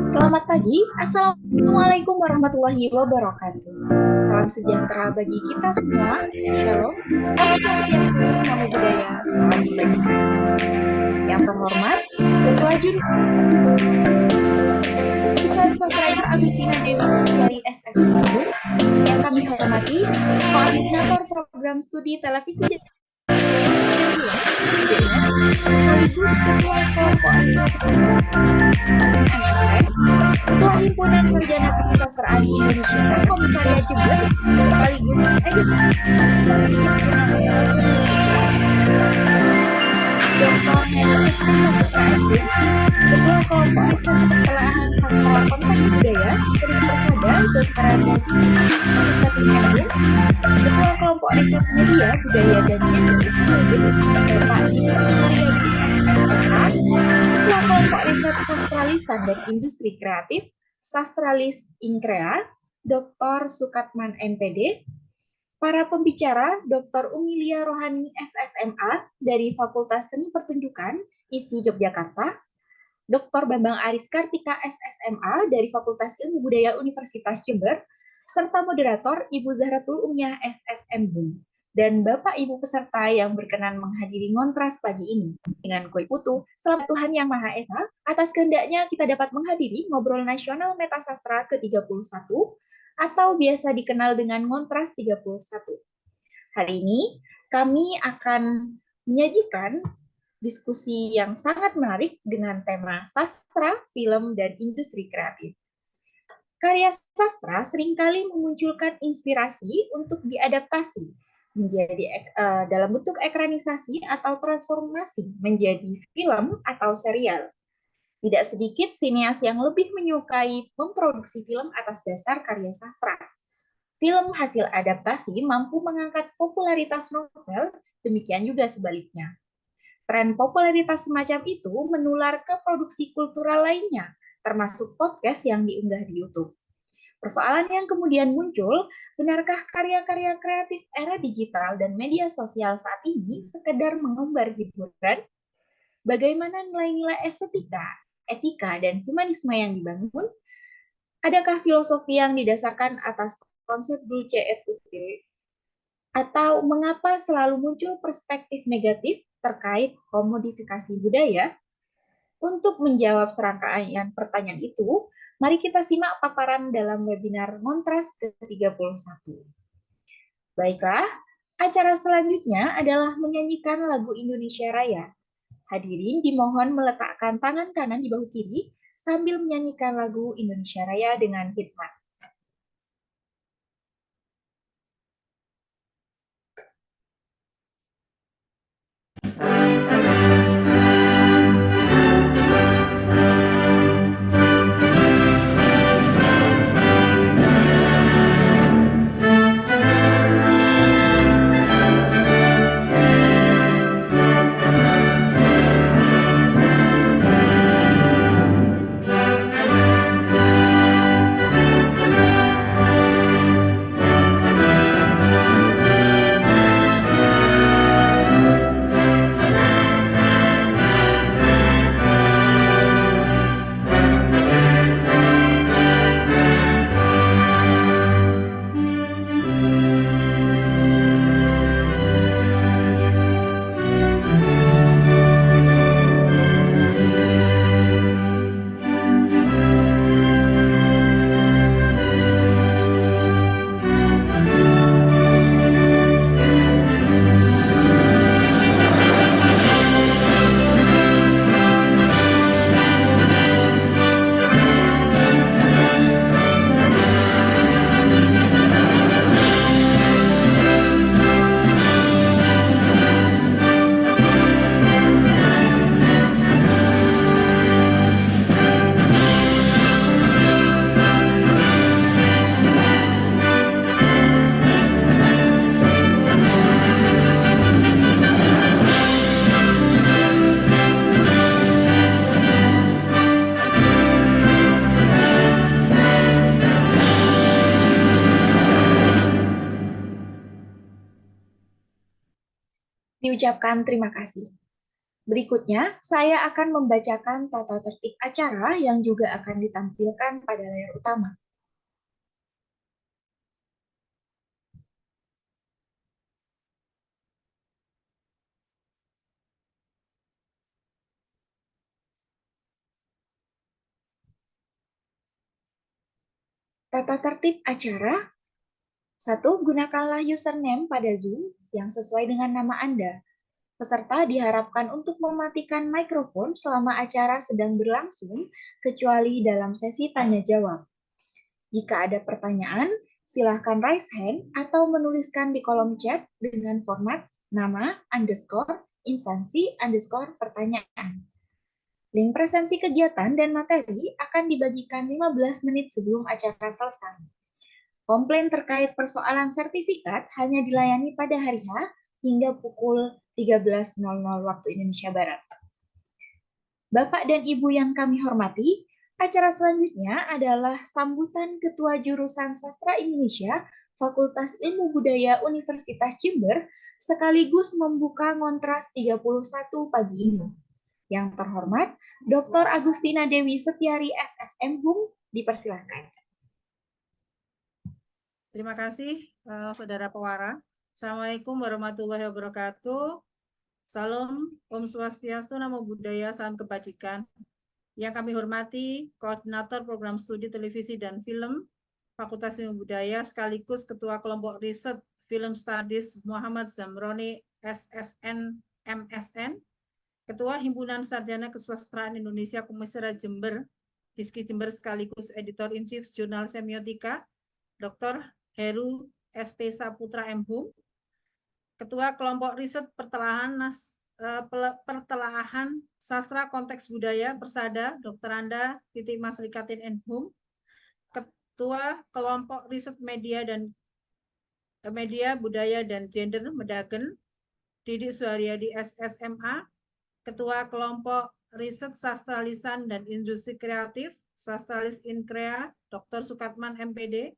Selamat pagi, Assalamualaikum warahmatullahi wabarakatuh. Salam sejahtera bagi kita semua. Shalom, Om Swastiastu, Namo Buddhaya, salam kebajikan. Yang terhormat, Ketua Jurusan Sastra Agustina Dewi dari SSI Bandung. Yang kami hormati, Koordinator Program Studi Televisi sekaligus Ketua Kelompok MSN, Ketua Himpunan Sarjana Kesusastraan Indonesia, Komisariat Jember, sekaligus editor Dr. Hendra Saputra MD, Ketua Kelompok Riset Pertelahan Sastra Konteks Budaya, Turis Persada, Dr. Anda MD, Ketua Kelompok Riset Media, Budaya dan Gender, Bapak Didi Sukaryadi, SSMA, Ketua Kelompok Riset Sastra Lisan dan Industri Kreatif, Sastralis Inkrea, Dr. Sukatman MPD, para pembicara Dr. Umilia Rohani SSMA dari Fakultas Seni Pertunjukan ISI Yogyakarta, Dr. Bambang Aris Kartika SSMA dari Fakultas Ilmu Budaya Universitas Jember, serta moderator Ibu Zahratul Umyah SSM dan Bapak Ibu peserta yang berkenan menghadiri ngontras pagi ini. Dengan koi putu, selamat Tuhan Yang Maha Esa, atas kehendaknya kita dapat menghadiri ngobrol nasional Metasastra ke-31 atau biasa dikenal dengan Ngontras 31. Hari ini kami akan menyajikan diskusi yang sangat menarik dengan tema sastra, film, dan industri kreatif. Karya sastra seringkali memunculkan inspirasi untuk diadaptasi menjadi dalam bentuk ekranisasi atau transformasi menjadi film atau serial. Tidak sedikit sineas yang lebih menyukai memproduksi film atas dasar karya sastra. Film hasil adaptasi mampu mengangkat popularitas novel, demikian juga sebaliknya. Tren popularitas semacam itu menular ke produksi kultural lainnya, termasuk podcast yang diunggah di YouTube. Persoalan yang kemudian muncul, benarkah karya-karya kreatif era digital dan media sosial saat ini sekedar mengumbar hiburan? Bagaimana nilai-nilai estetika, etika, dan humanisme yang dibangun? Adakah filosofi yang didasarkan atas konsep dulce et utile? Atau mengapa selalu muncul perspektif negatif terkait komodifikasi budaya? Untuk menjawab serangkaian pertanyaan itu, mari kita simak paparan dalam webinar Ngontras ke-31. Baiklah, acara selanjutnya adalah menyanyikan lagu Indonesia Raya. Hadirin dimohon meletakkan tangan kanan di bahu kiri sambil menyanyikan lagu Indonesia Raya dengan hikmat. Diucapkan terima kasih. Berikutnya, saya akan membacakan tata tertib acara yang juga akan ditampilkan pada layar utama. Tata tertib acara. 1. Gunakanlah username pada Zoom yang sesuai dengan nama Anda. Peserta diharapkan untuk mematikan mikrofon selama acara sedang berlangsung, kecuali dalam sesi tanya-jawab. Jika ada pertanyaan, silahkan raise hand atau menuliskan di kolom chat dengan format nama underscore instansi underscore pertanyaan. Link presensi kegiatan dan materi akan dibagikan 15 menit sebelum acara selesai. Komplain terkait persoalan sertifikat hanya dilayani pada hari H hingga pukul 13.00 waktu Indonesia Barat. Bapak dan Ibu yang kami hormati, acara selanjutnya adalah sambutan Ketua Jurusan Sastra Indonesia Fakultas Ilmu Budaya Universitas Jember sekaligus membuka Ngontras 31 pagi ini. Yang terhormat, Dr. Agustina Dewi Setiari SSM HUM, dipersilakan. Terima kasih, Saudara Pewara. Assalamualaikum warahmatullahi wabarakatuh. Salam, Om Swastiastu, Namo Buddhaya, Salam Kebajikan. Yang kami hormati, Koordinator Program Studi Televisi dan Film, Fakultas Ilmu Budaya, sekaligus Ketua Kelompok Riset Film Studies Muhammad Zamroni, SSN, MSN, Ketua Himpunan Sarjana Kesusastraan Indonesia Komisaris Jember, Hiski Jember sekaligus Editor-in-Chief Jurnal Semiotika, Dr. Heru SP Saputra MHUM, Ketua Kelompok Riset Pertelahan Sastra Konteks Budaya Persada, Dr. Anda Titik Mas Likatin MHUM, Ketua Kelompok Riset Media Budaya dan Gender Medagen, Didik Suharyadi SSMA, Ketua Kelompok Riset Sastra Lisan dan Industri Kreatif, Sastralis Inkrea, Dr. Sukatman MPD,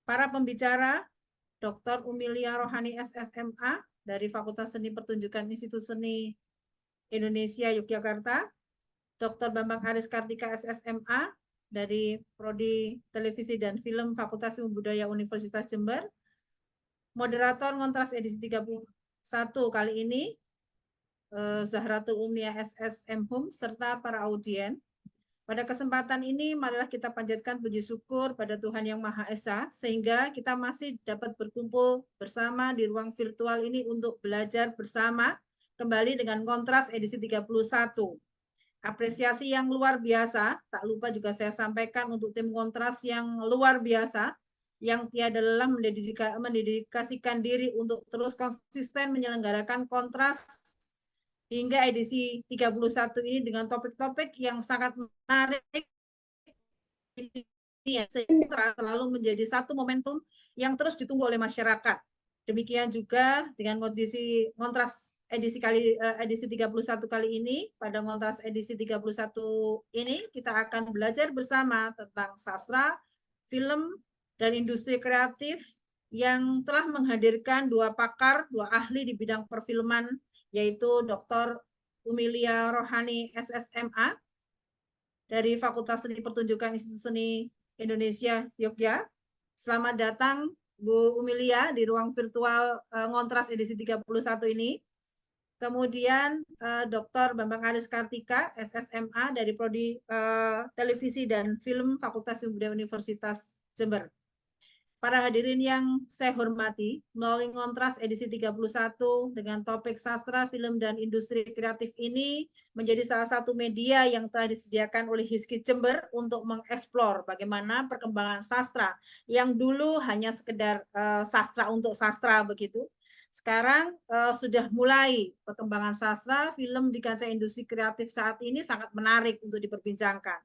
para pembicara, Dr. Umilia Rohani SSMA dari Fakultas Seni Pertunjukan Institut Seni Indonesia Yogyakarta, Dr. Bambang Aris Kartika SSMA dari Prodi Televisi dan Film Fakultas Ilmu Budaya Universitas Jember, moderator Ngontras edisi 31 kali ini, Zahratul Umnia SSM HUM, serta para audien. Pada kesempatan ini, marilah kita panjatkan puji syukur pada Tuhan Yang Maha Esa, sehingga kita masih dapat berkumpul bersama di ruang virtual ini untuk belajar bersama kembali dengan Ngontras edisi 31. Apresiasi yang luar biasa, tak lupa juga saya sampaikan untuk tim Ngontras yang luar biasa, yang tiada lelah mendedikasikan diri untuk terus konsisten menyelenggarakan Kontras hingga edisi 31 ini dengan topik-topik yang sangat menarik, sehingga selalu menjadi satu momentum yang terus ditunggu oleh masyarakat. Demikian juga dengan kondisi Ngontras edisi 31 kali ini. Pada Ngontras edisi 31 ini kita akan belajar bersama tentang sastra, film, dan industri kreatif yang telah menghadirkan dua pakar, dua ahli di bidang perfilman, yaitu Dr. Umilia Rohani SSMA dari Fakultas Seni Pertunjukan Institut Seni Indonesia Yogyakarta. Selamat datang Bu Umilia di ruang virtual Ngontras edisi 31 ini. Kemudian Dr. Bambang Aris Kartika SSMA dari Prodi Televisi dan Film Fakultas Ilmu Budaya Universitas Jember. Para hadirin yang saya hormati, melalui Ngontras edisi 31 dengan topik sastra, film, dan industri kreatif ini menjadi salah satu media yang telah disediakan oleh Hiski Jember untuk mengeksplor bagaimana perkembangan sastra yang dulu hanya sekedar sastra untuk sastra begitu. Sekarang sudah mulai perkembangan sastra, film di kancah industri kreatif saat ini sangat menarik untuk diperbincangkan.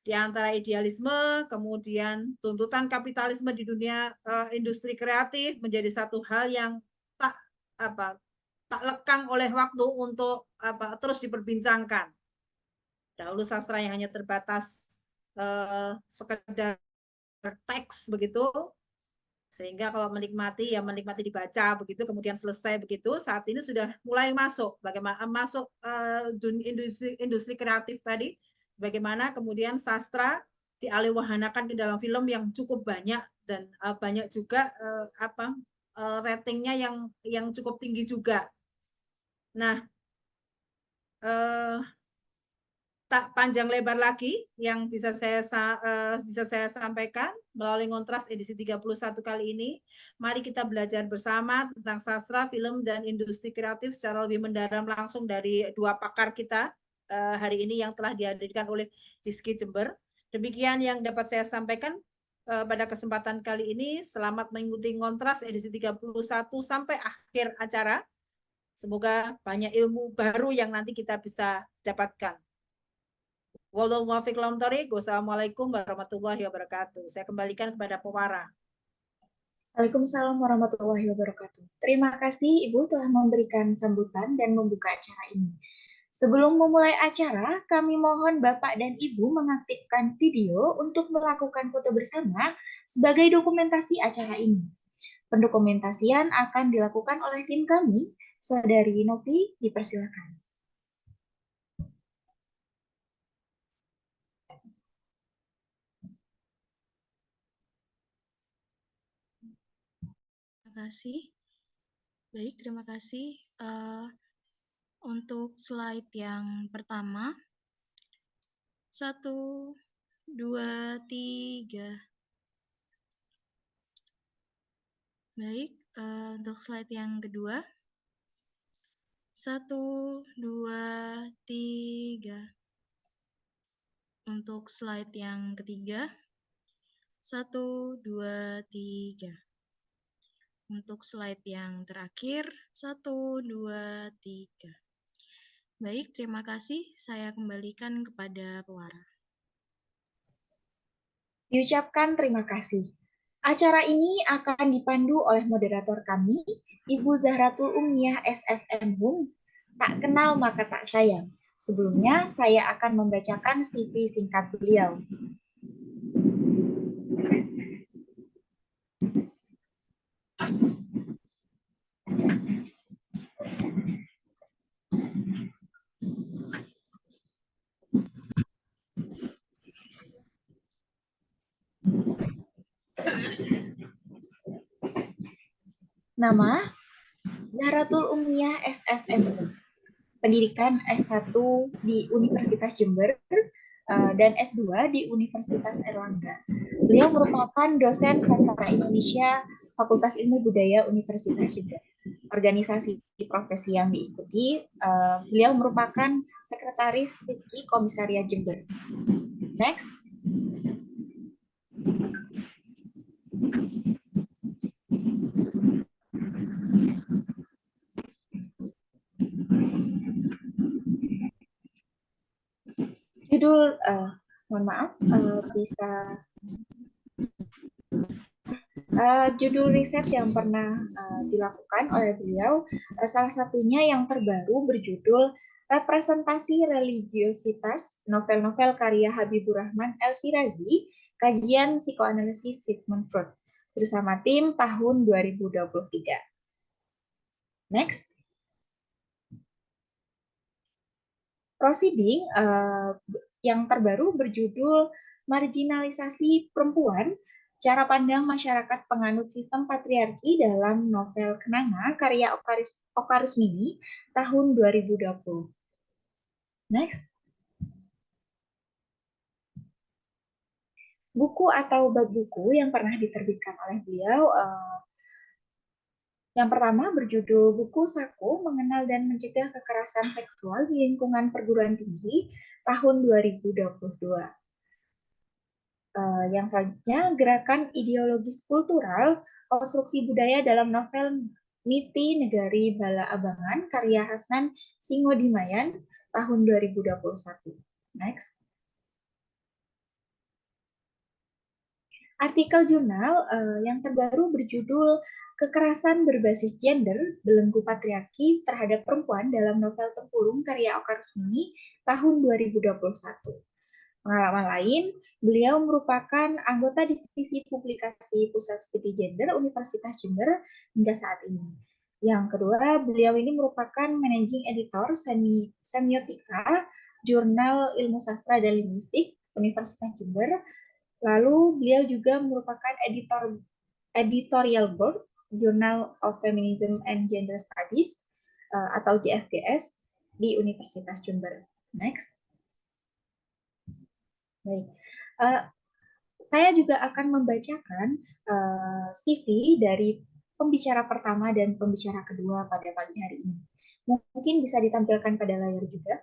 Di antara idealisme, kemudian tuntutan kapitalisme di dunia industri kreatif menjadi satu hal yang tak lekang oleh waktu untuk terus diperbincangkan. Dahulu sastra yang hanya terbatas sekedar teks begitu, Sehingga kalau menikmati, ya menikmati dibaca begitu, kemudian selesai begitu, saat ini sudah mulai masuk, bagaimana masuk industri kreatif tadi, bagaimana kemudian sastra dialihwahanakan ke dalam film yang cukup banyak dan banyak juga ratingnya yang cukup tinggi juga. Nah, tak panjang lebar lagi yang bisa saya sampaikan melalui Ngontras edisi 31 kali ini. Mari kita belajar bersama tentang sastra, film, dan industri kreatif secara lebih mendalam langsung dari dua pakar kita hari ini yang telah dihadirkan oleh Rizky Jember. Demikian yang dapat saya sampaikan pada kesempatan kali ini. Selamat mengikuti Ngontras edisi 31 sampai akhir acara. Semoga banyak ilmu baru yang nanti kita bisa dapatkan. Wassalamualaikum warahmatullahi wabarakatuh. Saya kembalikan kepada Pewara. Waalaikumsalam warahmatullahi wabarakatuh. Terima kasih Ibu telah memberikan sambutan dan membuka acara ini. Sebelum memulai acara, kami mohon Bapak dan Ibu mengaktifkan video untuk melakukan foto bersama sebagai dokumentasi acara ini. Pendokumentasian akan dilakukan oleh tim kami. Saudari Novi, dipersilakan. Terima kasih. Baik, terima kasih. Untuk slide yang pertama, 1, 2, 3. Baik, untuk slide yang kedua, 1, 2, 3. Untuk slide yang ketiga, 1, 2, 3. Untuk slide yang terakhir, 1, 2, 3. Baik, terima kasih. Saya kembalikan kepada Pewara. Diucapkan terima kasih. Acara ini akan dipandu oleh moderator kami, Ibu Zahratul Ummiyah SSM Hum. Tak kenal maka tak sayang. Sebelumnya, saya akan membacakan CV singkat beliau. Nama, Zahratul Ummiyah SSM. Pendidikan S1 di Universitas Jember dan S2 di Universitas Erlangga. Beliau merupakan dosen sastra Indonesia Fakultas Ilmu Budaya Universitas Jember. Organisasi profesi yang diikuti, beliau merupakan Sekretaris Fiski Komisariat Jember. Next. Judul, mohon maaf, bisa judul riset yang pernah dilakukan oleh beliau, salah satunya yang terbaru berjudul Representasi Religiositas Novel-Novel Karya Habibur Rahman El-Shirazi, Kajian Psikoanalisis Sigmund Freud, bersama tim tahun 2023. Next. Proceeding yang terbaru berjudul Marginalisasi Perempuan, Cara Pandang Masyarakat Penganut Sistem Patriarki dalam Novel Kenanga, karya Okarusmini, tahun 2020. Next. Buku atau bab buku yang pernah diterbitkan oleh beliau, yang pertama berjudul Buku Saku Mengenal dan Mencegah Kekerasan Seksual di Lingkungan Perguruan Tinggi, tahun 2022. Yang selanjutnya, Gerakan Ideologis Kultural, Konstruksi Budaya dalam Novel Niti Negari Bala Abangan, karya Hasnan Singodimayan, tahun 2021. Next. Artikel jurnal yang terbaru berjudul Kekerasan Berbasis Gender, Belenggu Patriarki Terhadap Perempuan dalam Novel Tempurung, karya Okarusmini, tahun 2021. Pengalaman lain, Beliau merupakan anggota divisi publikasi Pusat Studi Gender Universitas Jember hingga saat ini. Yang kedua, beliau ini merupakan managing editor semiotika Jurnal Ilmu Sastra dan Linguistik Universitas Jember. Lalu beliau juga merupakan editorial board Journal of Feminism and Gender Studies atau JFGS di Universitas Jember. Next. Baik. Saya juga akan membacakan CV dari pembicara pertama dan pembicara kedua pada pagi hari ini. Mungkin bisa ditampilkan pada layar juga.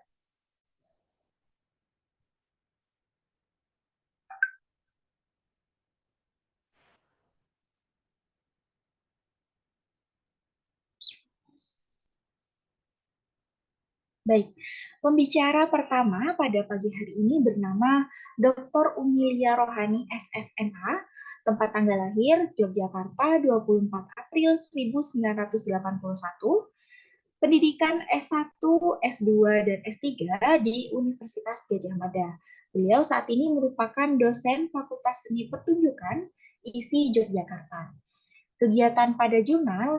Baik, pembicara pertama pada pagi hari ini bernama Dr. Umilia Rohani SSMA, tempat tanggal lahir Yogyakarta 24 April 1981, pendidikan S1, S2, dan S3 di Universitas Gadjah Mada. Beliau saat ini merupakan dosen Fakultas Seni Pertunjukan ISI Yogyakarta. Kegiatan pada jurnal,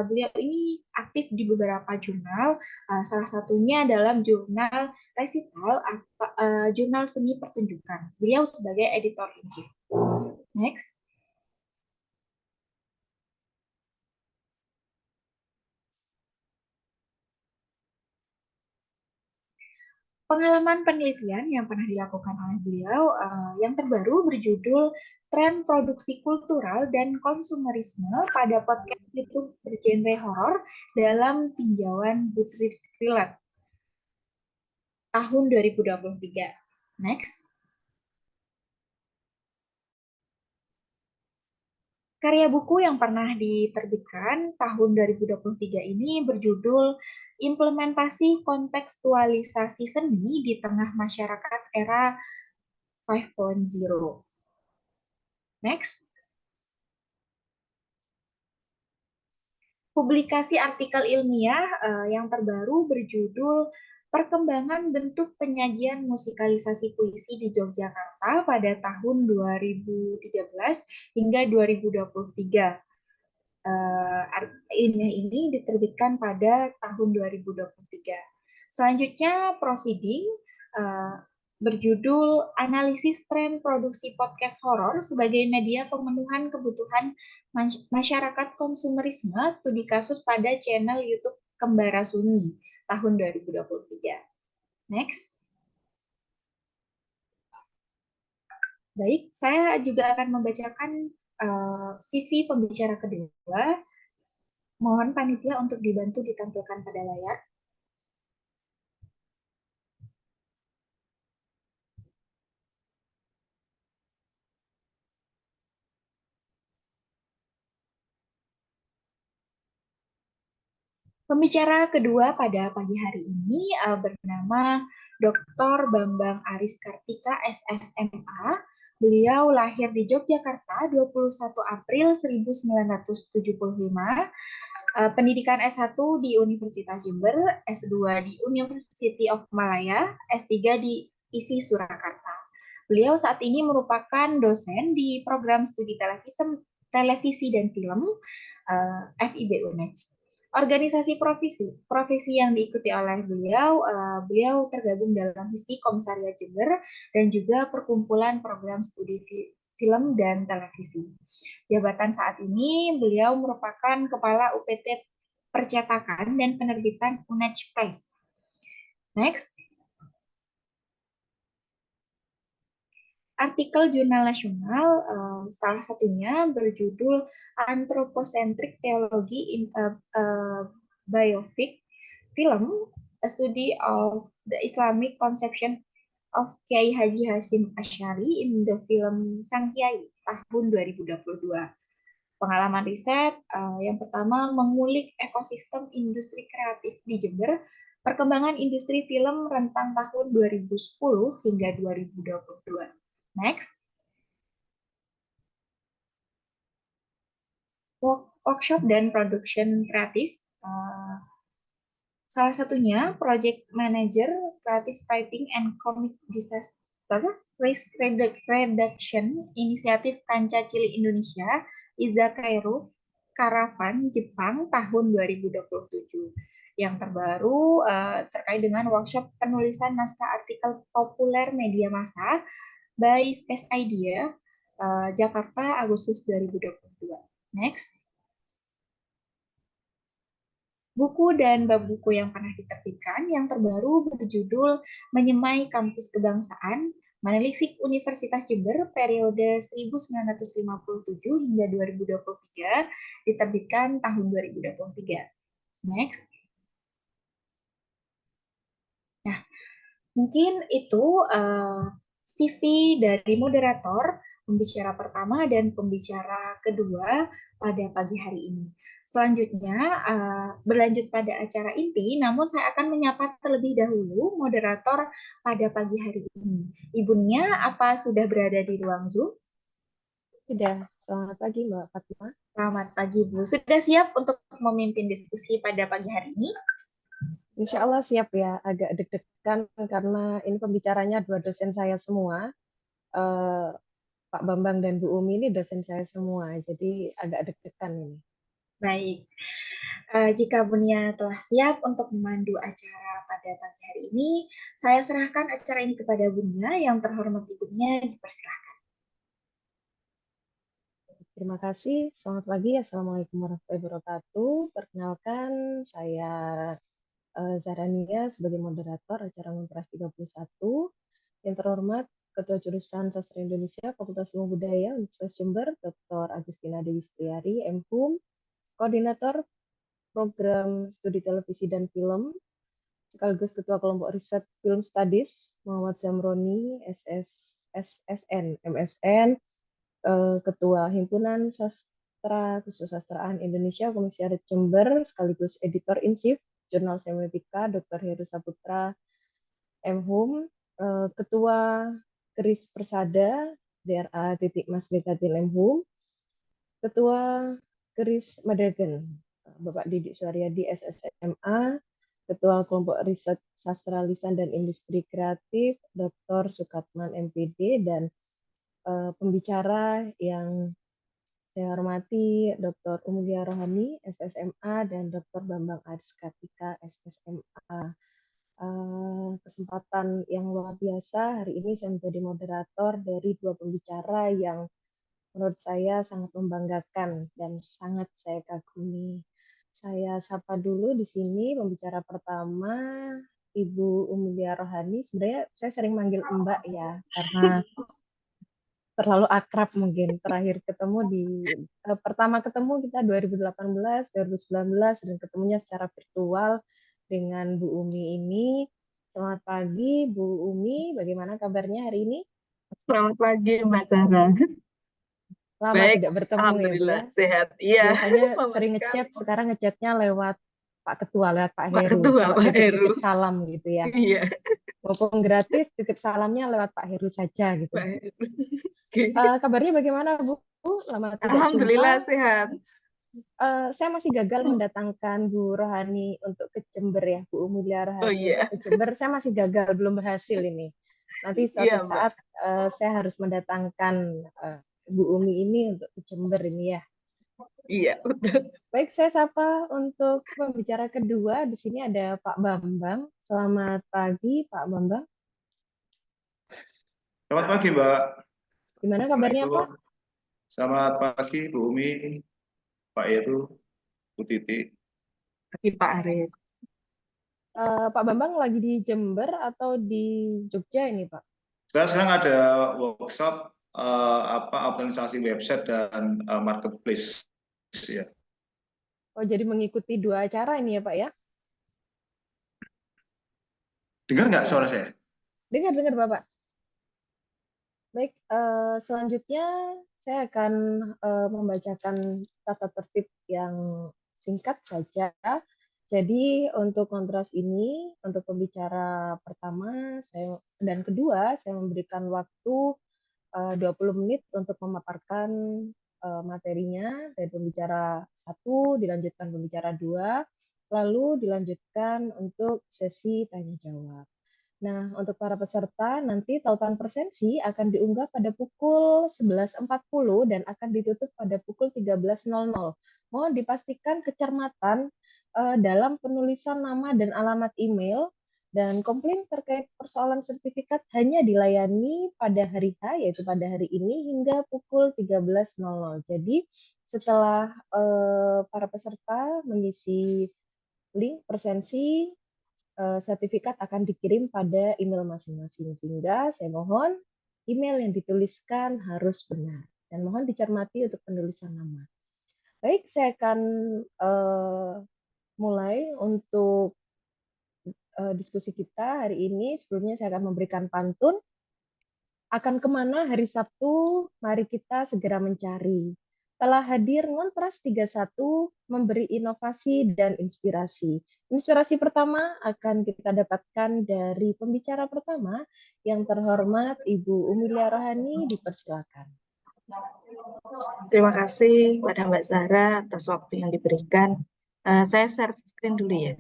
beliau ini aktif di beberapa jurnal, salah satunya dalam jurnal resital atau jurnal seni pertunjukan. Beliau sebagai editor in chief. Next. Pengalaman penelitian yang pernah dilakukan oleh beliau yang terbaru berjudul Tren Produksi Kultural dan Konsumerisme pada Podcast YouTube bergenre horor dalam tinjauan Goodreads tahun 2023. Next. Karya buku yang pernah diterbitkan tahun 2023 ini berjudul Implementasi Kontekstualisasi Seni di Tengah Masyarakat Era 5.0. Next. Publikasi artikel ilmiah yang terbaru berjudul Perkembangan Bentuk Penyajian Musikalisasi Puisi di Yogyakarta pada tahun 2013 hingga 2023. Ilmiah ini diterbitkan pada tahun 2023. Selanjutnya, proceeding berjudul Analisis Tren Produksi Podcast Horor sebagai Media Pemenuhan Kebutuhan Masyarakat Konsumerisme Studi Kasus pada channel YouTube Kembara Sunyi tahun 2023. Next. Baik, saya juga akan membacakan CV pembicara kedua. Mohon panitia untuk dibantu ditampilkan pada layar. Pembicara kedua pada pagi hari ini bernama Dr. Bambang Aris Kartika SSMA. Beliau lahir di Yogyakarta 21 April 1975. Pendidikan S1 di Universitas Jember, S2 di University of Malaya, S3 di ISI Surakarta. Beliau saat ini merupakan dosen di program studi televisi dan film FIB UNED. Organisasi profesi yang diikuti oleh beliau tergabung dalam HISKI Komisariat Jember dan juga Perkumpulan Program Studi Film dan Televisi. Jabatan saat ini beliau merupakan Kepala UPT Percetakan dan Penerbitan UNED Press. Next. Artikel jurnal nasional, salah satunya berjudul Anthropocentric Theology in a Biopic Film, a Study of the Islamic Conception of Kiai Haji Hashim Asy'ari in the Film Sang Kiai tahun 2022. Pengalaman riset yang pertama mengulik ekosistem industri kreatif di Jember, perkembangan industri film rentang tahun 2010 hingga 2022. Next. Workshop dan production kreatif. Salah satunya Project Manager Creative Writing and Comic Disaster Waste Reduction Inisiatif Kanca Cilik Indonesia, Iza Kairo, Karavan, Jepang, tahun 2027. Yang terbaru terkait dengan workshop penulisan naskah artikel populer media massa by Space Idea, Jakarta, Agustus 2022. Next. Buku dan bab buku yang pernah diterbitkan yang terbaru berjudul Menyemai Kampus Kebangsaan, Menelisik Universitas Jember periode 1957 hingga 2023, diterbitkan tahun 2023. Next. Nah, mungkin itu CV dari moderator, pembicara pertama dan pembicara kedua pada pagi hari ini. Selanjutnya, berlanjut pada acara inti, namun saya akan menyapa terlebih dahulu moderator pada pagi hari ini. Ibu Nia, apa sudah berada di ruang Zoom? Sudah. Selamat pagi, Mbak Fatima. Selamat pagi, Bu. Sudah siap untuk memimpin diskusi pada pagi hari ini? Insya Allah siap ya, agak deg-degan karena ini pembicaranya dua dosen saya semua. Pak Bambang dan Bu Umi ini dosen saya semua, jadi agak deg-degan ini. Baik, jika Bu Nia telah siap untuk memandu acara pada pagi hari ini, saya serahkan acara ini kepada Bu Nia. Yang terhormat Ibu Nia, dipersilakan. Terima kasih. Selamat pagi. Assalamualaikum warahmatullahi wabarakatuh. Perkenalkan, saya Zarania sebagai moderator acara Muntras 31. Yang terhormat Ketua Jurusan Sastra Indonesia Fakultas Ilmu Budaya Universitas Jember, Dr. Agustina Dewi Setiari, MHUM, Koordinator Program Studi Televisi dan Film, sekaligus Ketua Kelompok Riset Film Studies, Muhammad Zamroni, SSN, MSN, Ketua Himpunan Sastra Kesusastraan Indonesia, Komisariat Jember, sekaligus Editor-in-Chief Jurnal Semiotika, Dr. Heru Saputra, MHUM, Ketua Keris Persada, DRA Mas Bekatin MHUM, Ketua Keris Madagen, Bapak Didik Suaryadi SSMA, Ketua Kelompok Riset Sastra Lisan dan Industri Kreatif, Dr. Sukatman MPD, dan pembicara yang saya hormati Dr. Umulia Rohani SSMA dan Dr. Bambang Aris Kartika SSMA. Kesempatan yang luar biasa hari ini saya menjadi moderator dari dua pembicara yang menurut saya sangat membanggakan dan sangat saya kagumi. Saya sapa dulu di sini pembicara pertama Ibu Umulia Rohani. Sebenarnya saya sering manggil Mbak ya karena terlalu akrab mungkin. Terakhir ketemu pertama ketemu kita 2018, 2019 dan ketemunya secara virtual dengan Bu Umi ini. Selamat pagi Bu Umi, bagaimana kabarnya hari ini? Selamat pagi Mbak Sarah. Lama Baik, tidak bertemu alhamdulillah ya Bu ya. sehat. Iya. Biasanya Lama sering sekali. ngechat, sekarang ngechatnya lewat Pak Ketua, lewat Pak Pak Heru. Ketua, Kalau Pak titip-titip Heru. salam gitu ya. Iya, Walaupun gratis, titip salamnya lewat Pak Heru saja gitu. Pak Heru. Oke. Kabarnya bagaimana Bu? Lama tidak Alhamdulillah jumpa. sehat. Saya masih gagal mendatangkan Bu Rohani untuk ke Jember ya, Bu Umulia Oh Rohani iya. untuk ke Jember. Saya masih gagal, belum berhasil ini. Nanti suatu Iya, Mbak. saat saya harus mendatangkan Bu Umi ini untuk ke Jember ini ya. Iya, betul. Baik, saya sapa untuk pembicara kedua. Di sini ada Pak Bambang. Selamat pagi, Pak Bambang. Selamat pagi, Mbak. Gimana kabarnya, Pak? Selamat pagi, Bu Umi, Pak Heru, Bu Titi. Pagi Pak Aris. Pak Bambang lagi di Jember atau di Jogja ini, Pak? Saya sekarang ada workshop optimalisasi website dan marketplace ya. Oh, jadi mengikuti dua acara ini ya, Pak ya? Dengar nggak suara saya? Dengar Bapak. Baik, selanjutnya saya akan membacakan tata tertib yang singkat saja. Jadi untuk kontras ini, untuk pembicara pertama dan kedua, saya memberikan waktu 20 menit untuk memaparkan materinya dari pembicara 1, dilanjutkan pembicara 2, lalu dilanjutkan untuk sesi tanya jawab. Nah, untuk para peserta, nanti tautan presensi akan diunggah pada pukul 11.40 dan akan ditutup pada pukul 13.00. Mohon dipastikan kecermatan dalam penulisan nama dan alamat email, dan komplain terkait persoalan sertifikat hanya dilayani pada hari H, yaitu pada hari ini, hingga pukul 13.00. Jadi, setelah para peserta mengisi link presensi, sertifikat akan dikirim pada email masing-masing. Sehingga saya mohon email yang dituliskan harus benar. Dan mohon dicermati untuk penulisan nama. Baik, saya akan mulai untuk diskusi kita hari ini. Sebelumnya saya akan memberikan pantun. Akan kemana hari Sabtu, mari kita segera mencari. Telah hadir Ngontras 31 memberi inovasi dan inspirasi. Inspirasi pertama akan kita dapatkan dari pembicara pertama, yang terhormat Ibu Umilia Rohani, dipersilakan. Terima kasih kepada Mbak Zara atas waktu yang diberikan. Saya share screen dulu ya.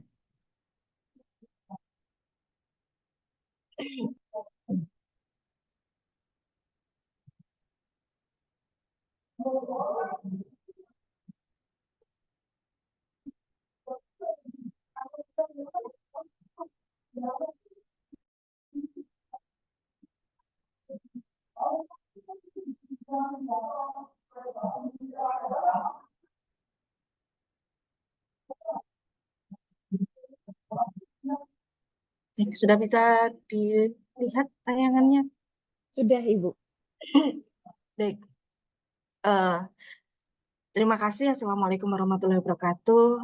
Sudah bisa dilihat tayangannya? Sudah, Ibu. Baik. Terima kasih. Assalamualaikum warahmatullahi wabarakatuh.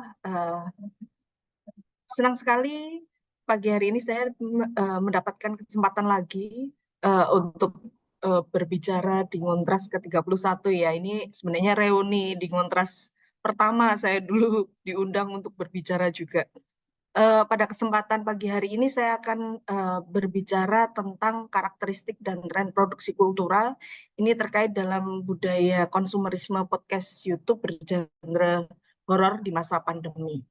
Senang sekali pagi hari ini saya mendapatkan kesempatan lagi untuk berbicara di Ngontras ke-31 ya. Ini sebenarnya reuni di Ngontras pertama saya dulu diundang untuk berbicara juga. Pada kesempatan pagi hari ini saya akan berbicara tentang karakteristik dan tren produksi kultural. Ini terkait dalam budaya konsumerisme podcast YouTube bergenre horor di masa pandemi.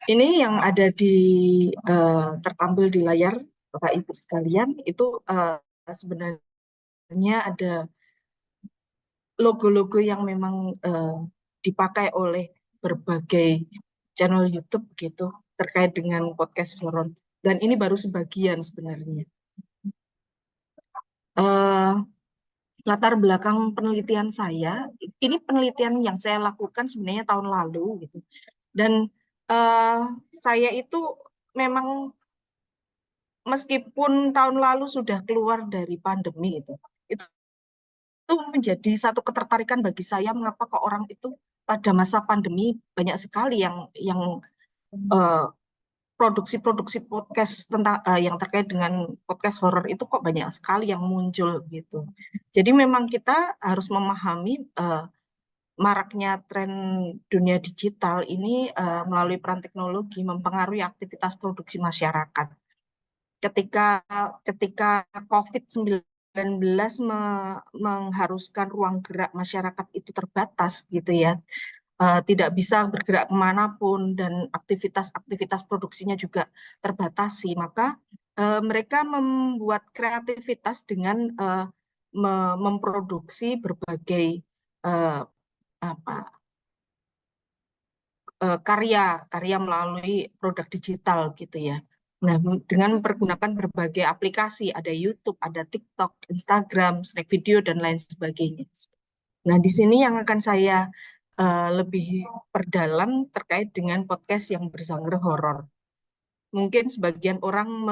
Ini yang ada di tertampil di layar Bapak Ibu sekalian, itu sebenarnya ada logo-logo yang memang dipakai oleh berbagai channel YouTube gitu terkait dengan podcast horor. Dan ini baru sebagian sebenarnya. Latar belakang penelitian saya, ini penelitian yang saya lakukan sebenarnya tahun lalu gitu. Dan saya itu memang meskipun tahun lalu sudah keluar dari pandemi itu menjadi satu ketertarikan bagi saya, mengapa kok orang itu pada masa pandemi banyak sekali yang produksi-produksi podcast tentang yang terkait dengan podcast horor itu kok banyak sekali yang muncul gitu. Jadi memang kita harus memahami maraknya tren dunia digital ini melalui peran teknologi mempengaruhi aktivitas produksi masyarakat. Ketika COVID-19 mengharuskan ruang gerak masyarakat itu terbatas gitu ya, tidak bisa bergerak kemanapun dan aktivitas produksinya juga terbatasi, maka mereka membuat kreativitas dengan memproduksi berbagai karya melalui produk digital gitu ya. Nah, dengan mempergunakan berbagai aplikasi, ada YouTube, ada TikTok, Instagram, Snack Video, dan lain sebagainya. Nah, di sini yang akan saya lebih perdalam terkait dengan podcast yang bergenre horor. Mungkin sebagian orang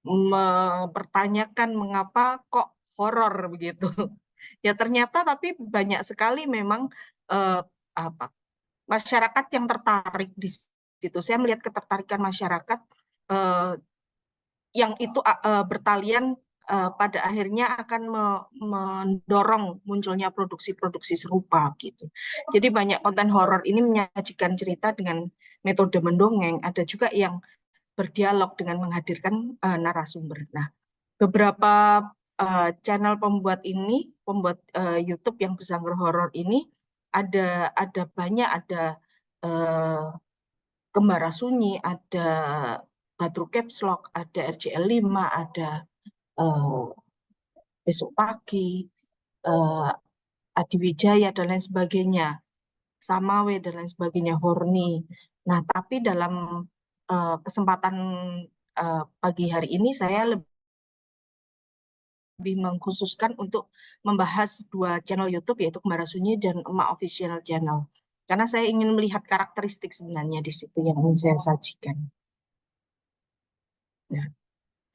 mempertanyakan mengapa kok horor begitu. Ya ternyata tapi banyak sekali memang masyarakat yang tertarik di situ. Saya melihat ketertarikan masyarakat yang itu bertalian pada akhirnya akan mendorong munculnya produksi-produksi serupa gitu. Jadi banyak konten horor ini menyajikan cerita dengan metode mendongeng, ada juga yang berdialog dengan menghadirkan narasumber. Nah, beberapa channel pembuat YouTube yang bergenre horor ini ada banyak, ada Kembara Sunyi, ada Badru Caps Lock, ada RJL 5, ada Besok Pagi, Adi Wijaya dan lain sebagainya, Samawe dan lain sebagainya, Horni. Nah, tapi dalam kesempatan pagi hari ini saya lebih mengkhususkan untuk membahas 2 channel YouTube, yaitu Kembara Sunyi dan Emak Official Channel. Karena saya ingin melihat karakteristik sebenarnya di situ yang ingin saya sajikan. Nah,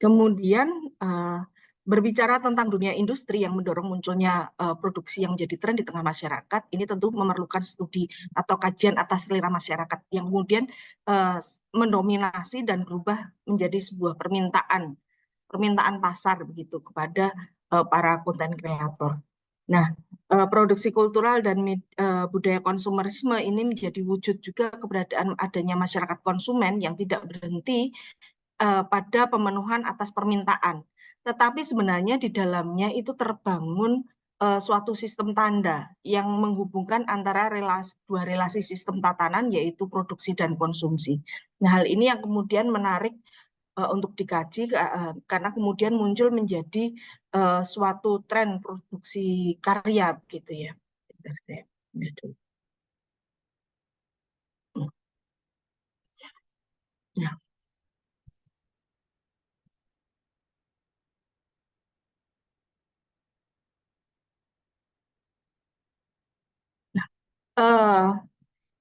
kemudian berbicara tentang dunia industri yang mendorong munculnya produksi yang menjadi tren di tengah masyarakat, ini tentu memerlukan studi atau kajian atas selera masyarakat yang kemudian mendominasi dan berubah menjadi sebuah permintaan pasar begitu kepada para konten kreator. Nah, produksi kultural dan budaya konsumerisme ini menjadi wujud juga keberadaan adanya masyarakat konsumen yang tidak berhenti pada pemenuhan atas permintaan. Tetapi sebenarnya di dalamnya itu terbangun suatu sistem tanda yang menghubungkan antara dua relasi sistem tatanan, yaitu produksi dan konsumsi. Nah, hal ini yang kemudian menarik untuk dikaji karena kemudian muncul menjadi suatu tren produksi karya gitu ya. Nah,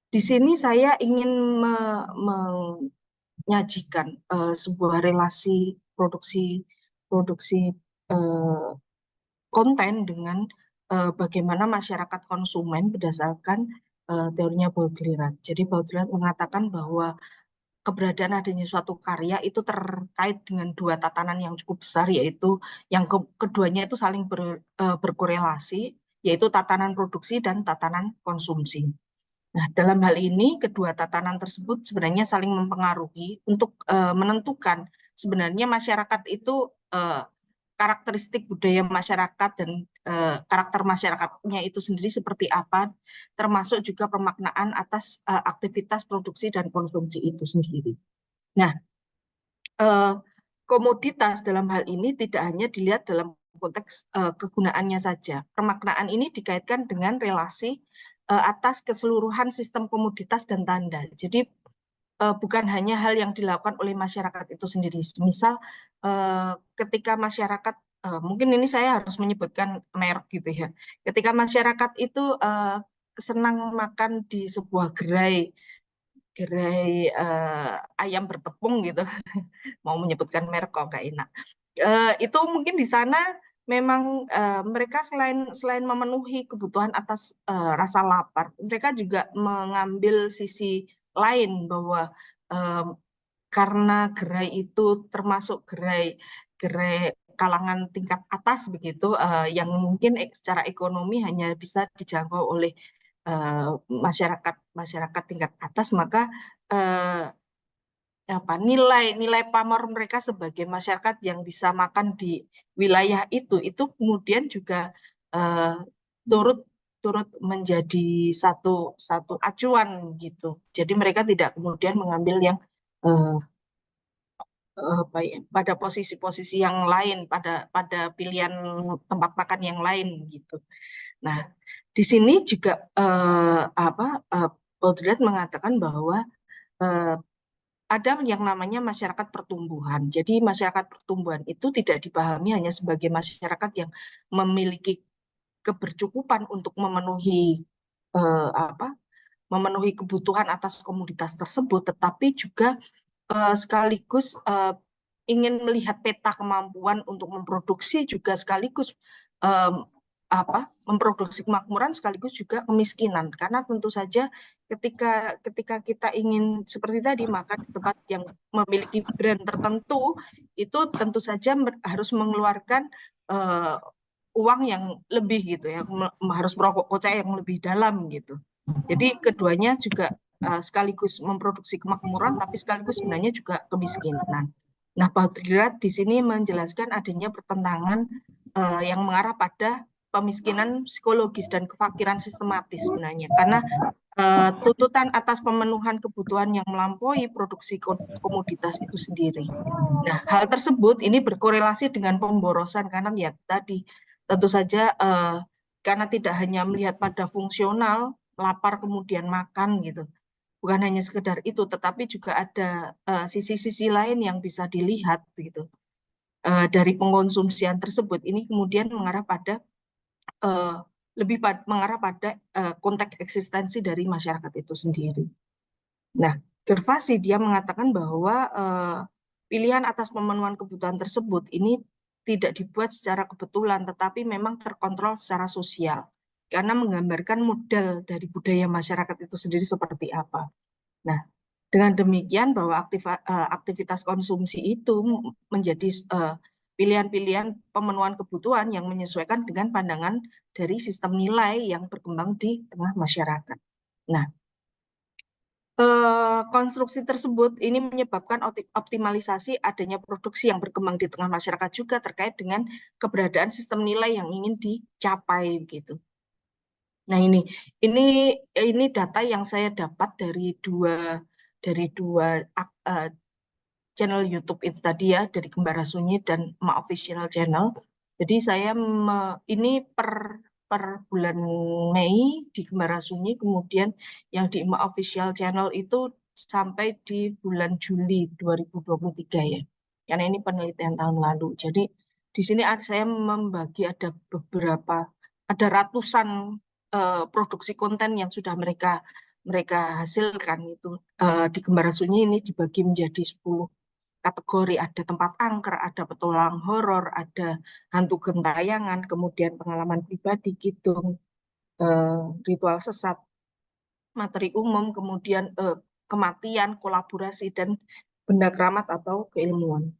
di sini saya ingin menyajikan sebuah relasi produksi konten dengan bagaimana masyarakat konsumen berdasarkan teorinya Baudrillard. Jadi Baudrillard mengatakan bahwa keberadaan adanya suatu karya itu terkait dengan 2 tatanan yang cukup besar, yaitu yang keduanya itu saling berkorelasi, yaitu tatanan produksi dan tatanan konsumsi. Nah, dalam hal ini kedua tatanan tersebut sebenarnya saling mempengaruhi untuk menentukan sebenarnya masyarakat itu karakteristik budaya masyarakat dan karakter masyarakatnya itu sendiri seperti apa, termasuk juga pemaknaan atas aktivitas produksi dan konsumsi itu sendiri. Nah, komoditas dalam hal ini tidak hanya dilihat dalam konteks kegunaannya saja. Pemaknaan ini dikaitkan dengan relasi atas keseluruhan sistem komoditas dan tanda. Jadi bukan hanya hal yang dilakukan oleh masyarakat itu sendiri. Misal ketika masyarakat, mungkin ini saya harus menyebutkan merek gitu ya. Ketika masyarakat itu senang makan di sebuah gerai ayam bertepung gitu, mau menyebutkan merek kok nggak enak. Itu mungkin di sana memang mereka selain memenuhi kebutuhan atas rasa lapar, mereka juga mengambil sisi lain bahwa karena gerai itu termasuk gerai kalangan tingkat atas begitu, yang mungkin secara ekonomi hanya bisa dijangkau oleh masyarakat tingkat atas, maka nilai pamor mereka sebagai masyarakat yang bisa makan di wilayah itu kemudian juga turut menjadi satu acuan gitu. Jadi mereka tidak kemudian mengambil yang pada posisi-posisi yang lain, pada pilihan tempat makan yang lain gitu. Nah, di sini juga Baudrillard mengatakan bahwa ada yang namanya masyarakat pertumbuhan. Jadi masyarakat pertumbuhan itu tidak dipahami hanya sebagai masyarakat yang memiliki kebercukupan untuk memenuhi kebutuhan atas komoditas tersebut, tetapi juga sekaligus ingin melihat peta kemampuan untuk memproduksi, juga sekaligus memproduksi kemakmuran sekaligus juga kemiskinan. Karena tentu saja ketika kita ingin seperti tadi makan di tempat yang memiliki brand tertentu, itu tentu saja harus mengeluarkan uang yang lebih gitu ya, harus merokok kocek yang lebih dalam gitu. Jadi keduanya juga sekaligus memproduksi kemakmuran, tapi sekaligus sebenarnya juga kemiskinan. Nah, Baudrillard di sini menjelaskan adanya pertentangan yang mengarah pada pemiskinan psikologis dan kefakiran sistematis sebenarnya, karena tuntutan atas pemenuhan kebutuhan yang melampaui produksi komoditas itu sendiri. Nah, hal tersebut ini berkorelasi dengan pemborosan karena ya tadi tentu saja karena tidak hanya melihat pada fungsional, lapar kemudian makan gitu. Bukan hanya sekedar itu, tetapi juga ada sisi-sisi lain yang bisa dilihat gitu. Dari pengkonsumsian tersebut ini kemudian mengarah pada mengarah pada konteks eksistensi dari masyarakat itu sendiri. Nah, Gervasi dia mengatakan bahwa pilihan atas pemenuhan kebutuhan tersebut ini tidak dibuat secara kebetulan, tetapi memang terkontrol secara sosial, karena menggambarkan model dari budaya masyarakat itu sendiri seperti apa. Nah, dengan demikian bahwa aktivitas konsumsi itu menjadi pilihan-pilihan pemenuhan kebutuhan yang menyesuaikan dengan pandangan dari sistem nilai yang berkembang di tengah masyarakat. Nah, konstruksi tersebut ini menyebabkan optimalisasi adanya produksi yang berkembang di tengah masyarakat juga terkait dengan keberadaan sistem nilai yang ingin dicapai gitu. Nah, ini data yang saya dapat dari dua channel YouTube itu tadi ya, dari Kembara Sunyi dan Emak Official Channel. Jadi saya ini per bulan Mei di Kembara Sunyi, kemudian yang di Emak Official Channel itu sampai di bulan Juli 2023 ya. Karena ini penelitian tahun lalu. Jadi di sini saya membagi ada ratusan produksi konten yang sudah mereka hasilkan itu di Kembara Sunyi ini dibagi menjadi 10 kategori. Ada tempat angker, ada petualang horor, ada hantu gentayangan, kemudian pengalaman pribadi, gitu, ritual sesat, materi umum, kemudian kematian, kolaborasi, dan benda keramat atau keilmuan.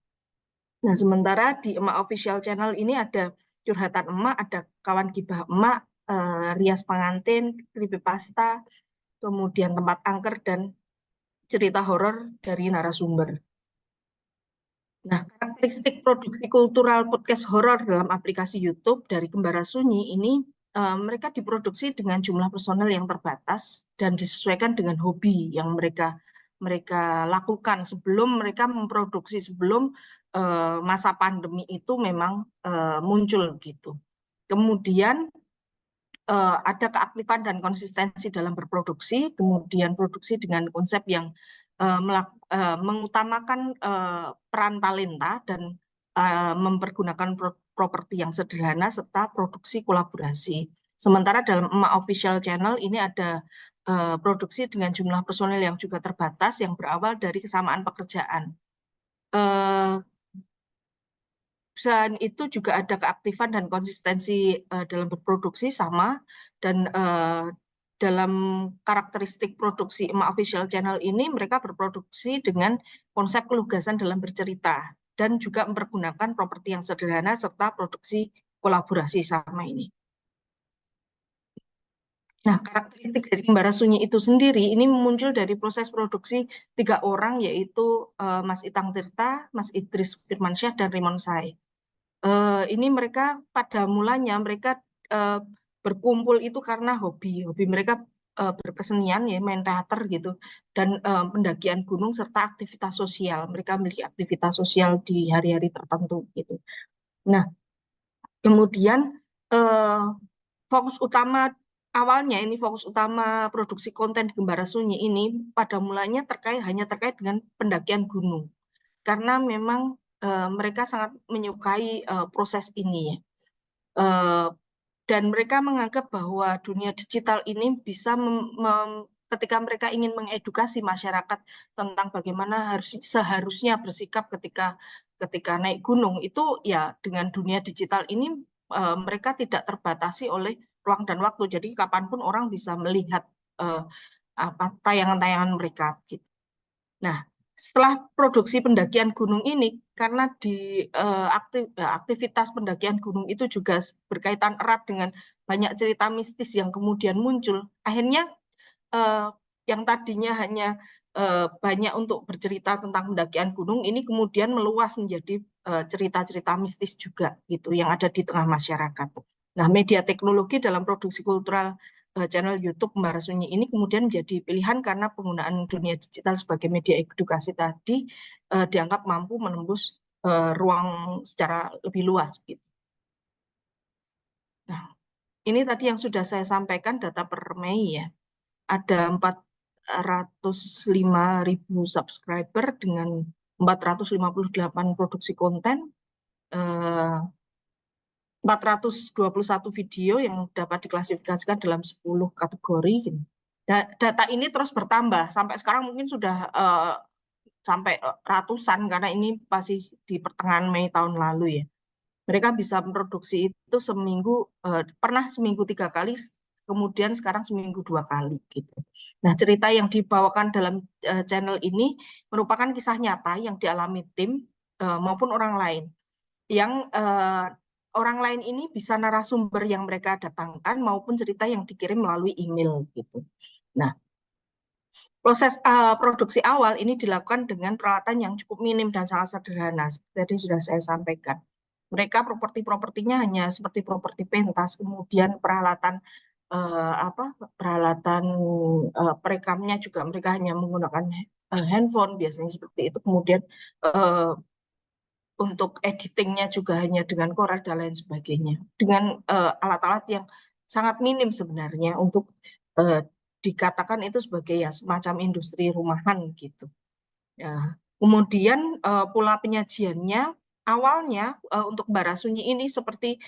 Nah, sementara di Emak Official Channel ini ada curhatan emak, ada kawan gibah emak, rias pengantin, creepypasta, kemudian tempat angker, dan cerita horor dari narasumber. Nah, karakteristik produksi kultural podcast horor dalam aplikasi YouTube dari Kembara Sunyi ini mereka diproduksi dengan jumlah personel yang terbatas dan disesuaikan dengan hobi yang mereka lakukan sebelum mereka memproduksi, sebelum masa pandemi itu memang muncul gitu. Kemudian ada keaktifan dan konsistensi dalam berproduksi, kemudian produksi dengan konsep yang mengutamakan peran talenta dan mempergunakan properti yang sederhana serta produksi kolaborasi. Sementara dalam Emak Official Channel ini ada produksi dengan jumlah personel yang juga terbatas yang berawal dari kesamaan pekerjaan. Selain itu juga ada keaktifan dan konsistensi dalam berproduksi sama, dan dalam karakteristik produksi Emak Official Channel ini mereka berproduksi dengan konsep kelugasan dalam bercerita dan juga mempergunakan properti yang sederhana serta produksi kolaborasi sama ini. Nah, karakteristik dari Kembara Sunyi itu sendiri ini muncul dari proses produksi 3 orang, yaitu Mas Itang Tirta, Mas Idris Firmansyah, dan Rimon Sai. Ini mereka pada mulanya mereka berkumpul itu karena hobi mereka berkesenian ya, main teater gitu, dan pendakian gunung serta aktivitas sosial. Mereka memiliki aktivitas sosial di hari-hari tertentu gitu. Nah, kemudian fokus utama produksi konten di Kembara Sunyi ini pada mulanya hanya terkait dengan pendakian gunung, karena memang mereka sangat menyukai proses ini ya. Dan mereka menganggap bahwa dunia digital ini bisa ketika mereka ingin mengedukasi masyarakat tentang bagaimana seharusnya bersikap ketika naik gunung itu ya, dengan dunia digital ini mereka tidak terbatasi oleh ruang dan waktu. Jadi kapanpun orang bisa melihat tayangan-tayangan mereka gitu. Nah, setelah produksi pendakian gunung ini, karena di aktivitas pendakian gunung itu juga berkaitan erat dengan banyak cerita mistis yang kemudian muncul, akhirnya yang tadinya hanya banyak untuk bercerita tentang pendakian gunung ini kemudian meluas menjadi cerita-cerita mistis juga gitu yang ada di tengah masyarakat. Nah, media teknologi dalam produksi kultural channel YouTube Mbara Sunyi ini kemudian menjadi pilihan karena penggunaan dunia digital sebagai media edukasi tadi dianggap mampu menembus ruang secara lebih luas gitu. Nah, ini tadi yang sudah saya sampaikan data per Mei ya. Ada 405.000 subscriber dengan 458 produksi konten, 421 video yang dapat diklasifikasikan dalam 10 kategori. Data ini terus bertambah, sampai sekarang mungkin sudah sampai ratusan, karena ini masih di pertengahan Mei tahun lalu ya. Mereka bisa memproduksi itu seminggu, pernah seminggu 3 kali, kemudian sekarang seminggu 2 kali gitu. Nah, cerita yang dibawakan dalam channel ini merupakan kisah nyata yang dialami tim maupun orang lain. Yang orang lain ini bisa narasumber yang mereka datangkan maupun cerita yang dikirim melalui email gitu. Nah, proses produksi awal ini dilakukan dengan peralatan yang cukup minim dan sangat sederhana, seperti tadi sudah saya sampaikan. Mereka properti-propertinya hanya seperti properti pentas, kemudian peralatan peralatan perekamnya juga mereka hanya menggunakan handphone biasanya seperti itu. Kemudian untuk editingnya juga hanya dengan Corel dan lain sebagainya, dengan alat-alat yang sangat minim sebenarnya untuk dikatakan itu sebagai ya semacam industri rumahan gitu. Kemudian pola penyajiannya awalnya untuk Mbara Sunyi ini seperti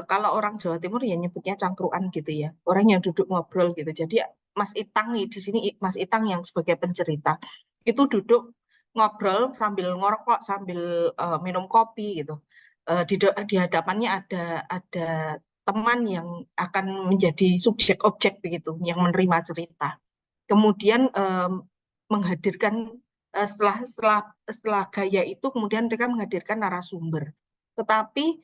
kalau orang Jawa Timur ya nyebutnya cangkruan gitu ya, orang yang duduk ngobrol gitu. Jadi Mas Itang nih di sini, Mas Itang yang sebagai pencerita itu duduk ngobrol sambil ngerokok, sambil minum kopi gitu. Di hadapannya ada teman yang akan menjadi subjek objek begitu, yang menerima cerita. Kemudian menghadirkan setelah gaya itu kemudian mereka menghadirkan narasumber. Tetapi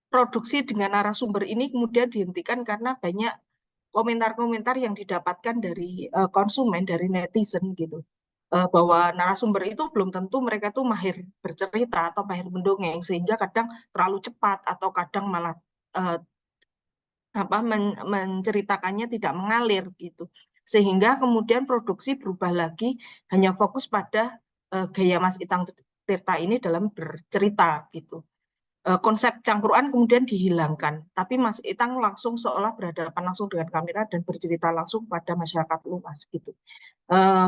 produksi dengan narasumber ini kemudian dihentikan karena banyak komentar-komentar yang didapatkan dari konsumen, dari netizen gitu. Bahwa narasumber itu belum tentu mereka tuh mahir bercerita atau mahir mendongeng, sehingga kadang terlalu cepat atau kadang malah menceritakannya tidak mengalir gitu. Sehingga kemudian produksi berubah lagi hanya fokus pada gaya Mas Itang Tirta ini dalam bercerita gitu. Konsep cangkruan kemudian dihilangkan, tapi Mas Itang langsung seolah berhadapan langsung dengan kamera dan bercerita langsung pada masyarakat luas gitu.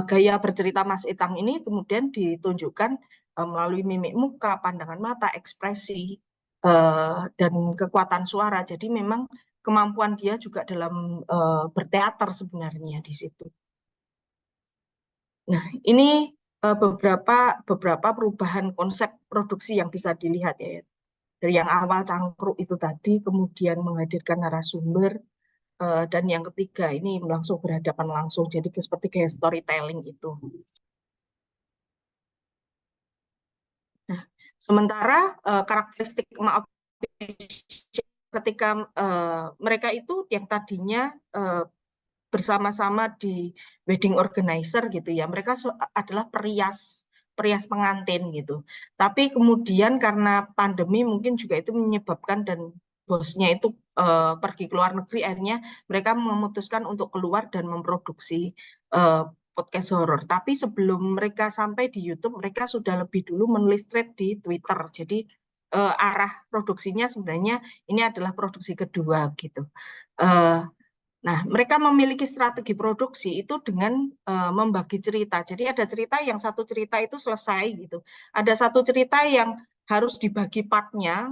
Gaya bercerita Mas Itang ini kemudian ditunjukkan melalui mimik muka, pandangan mata, ekspresi, dan kekuatan suara. Jadi memang kemampuan dia juga dalam berteater sebenarnya di situ. Nah, ini beberapa perubahan konsep produksi yang bisa dilihat ya. Dari yang awal cangkruk itu tadi, kemudian menghadirkan narasumber, dan yang ketiga ini langsung berhadapan langsung, jadi seperti kayak storytelling itu. Nah, sementara karakteristik maaf ketika mereka itu yang tadinya bersama-sama di wedding organizer gitu ya, mereka adalah perias pengantin gitu. Tapi kemudian karena pandemi mungkin juga itu menyebabkan dan bosnya itu pergi ke luar negeri, akhirnya mereka memutuskan untuk keluar dan memproduksi podcast horor. Tapi sebelum mereka sampai di YouTube, mereka sudah lebih dulu menulis thread di Twitter. Jadi arah produksinya sebenarnya ini adalah produksi kedua gitu. Nah, mereka memiliki strategi produksi itu dengan membagi cerita. Jadi ada cerita yang satu cerita itu selesai gitu. Ada satu cerita yang harus dibagi partnya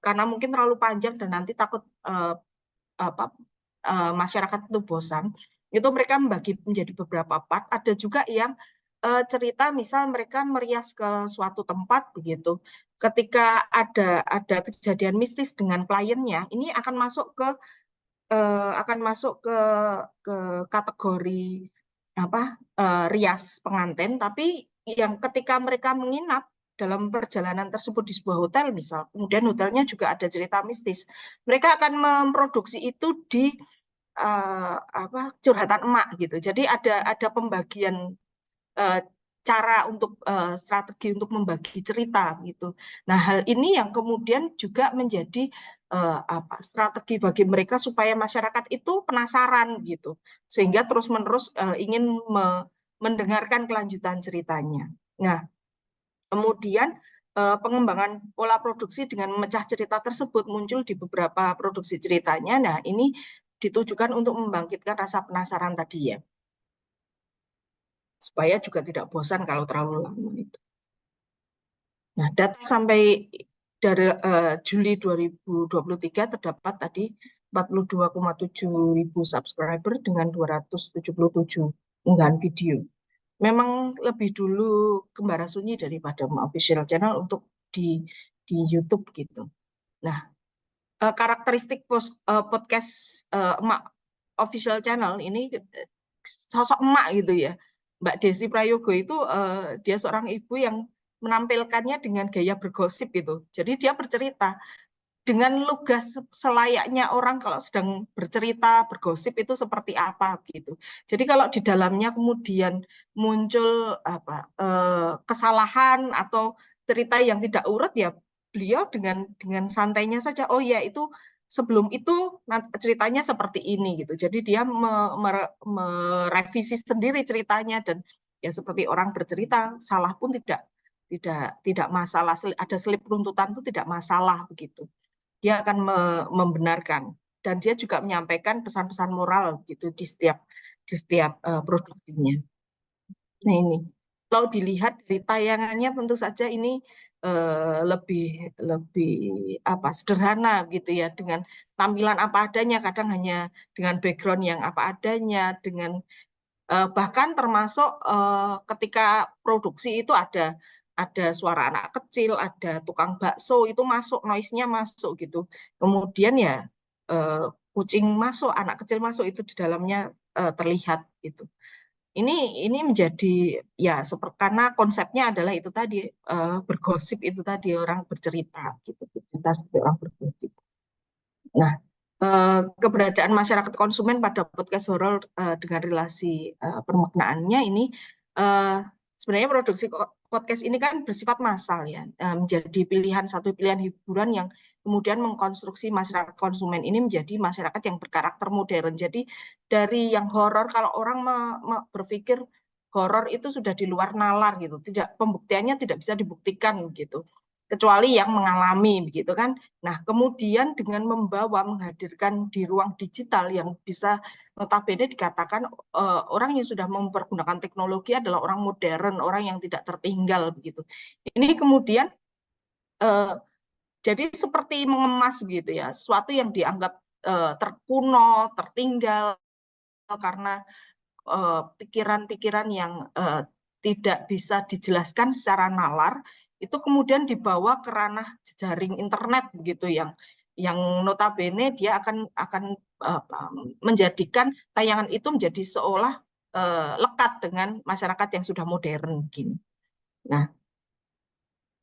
karena mungkin terlalu panjang dan nanti takut masyarakat itu bosan. Itu mereka membagi menjadi beberapa part. Ada juga yang cerita misal mereka merias ke suatu tempat begitu. Ketika ada kejadian mistis dengan kliennya, ini akan masuk ke kategori rias pengantin, tapi yang ketika mereka menginap dalam perjalanan tersebut di sebuah hotel misal, kemudian hotelnya juga ada cerita mistis, mereka akan memproduksi itu di curhatan emak gitu. Jadi ada pembagian cara untuk strategi untuk membagi cerita gitu. Nah, hal ini yang kemudian juga menjadi strategi bagi mereka supaya masyarakat itu penasaran gitu, sehingga terus-menerus ingin mendengarkan kelanjutan ceritanya. Nah, kemudian pengembangan pola produksi dengan memecah cerita tersebut muncul di beberapa produksi ceritanya. Nah, ini ditujukan untuk membangkitkan rasa penasaran tadi ya, supaya juga tidak bosan kalau terlalu lama itu. Nah, data sampai dari Juli 2023 terdapat tadi 42,7 ribu subscriber dengan 277 unggahan video. Memang lebih dulu Kembara Sunyi daripada official channel untuk di YouTube gitu. Nah, karakteristik podcast emak official channel ini sosok emak gitu ya. Mbak Desi Prayogo itu dia seorang ibu yang menampilkannya dengan gaya bergosip gitu. Jadi dia bercerita dengan lugas selayaknya orang kalau sedang bercerita, bergosip itu seperti apa gitu. Jadi kalau di dalamnya kemudian muncul kesalahan atau cerita yang tidak urut ya beliau dengan santainya saja, oh ya itu sebelum itu ceritanya seperti ini gitu. Jadi dia merevisi sendiri ceritanya dan ya seperti orang bercerita salah pun tidak masalah, ada selip runtutan itu tidak masalah begitu. Dia akan membenarkan dan dia juga menyampaikan pesan-pesan moral gitu di setiap produksinya. Nah ini kalau dilihat dari tayangannya tentu saja ini lebih sederhana gitu ya, dengan tampilan apa adanya, kadang hanya dengan background yang apa adanya, dengan bahkan termasuk ketika produksi itu ada suara anak kecil, ada tukang bakso itu masuk, noise-nya masuk gitu. Kemudian ya kucing masuk, anak kecil masuk itu di dalamnya terlihat gitu. Ini menjadi ya seperti karena konsepnya adalah itu tadi bergosip, itu tadi orang bercerita gitu, bercerita seperti orang bergosip. Nah, keberadaan masyarakat konsumen pada podcast horor dengan relasi permaknaannya ini sebenarnya produksi podcast ini kan bersifat massal ya, menjadi satu pilihan hiburan yang kemudian mengkonstruksi masyarakat konsumen ini menjadi masyarakat yang berkarakter modern. Jadi dari yang horor, kalau orang berpikir horor itu sudah di luar nalar gitu, pembuktiannya tidak bisa dibuktikan gitu, kecuali yang mengalami begitu kan. Nah, kemudian dengan menghadirkan di ruang digital yang bisa notabene dikatakan orang yang sudah mempergunakan teknologi adalah orang modern, orang yang tidak tertinggal begitu. Ini kemudian jadi seperti mengemas gitu ya, sesuatu yang dianggap terkuno, tertinggal karena pikiran-pikiran yang tidak bisa dijelaskan secara nalar, itu kemudian dibawa ke ranah jejaring internet begitu, yang notabene dia akan menjadikan tayangan itu menjadi seolah lekat dengan masyarakat yang sudah modern gini. Nah,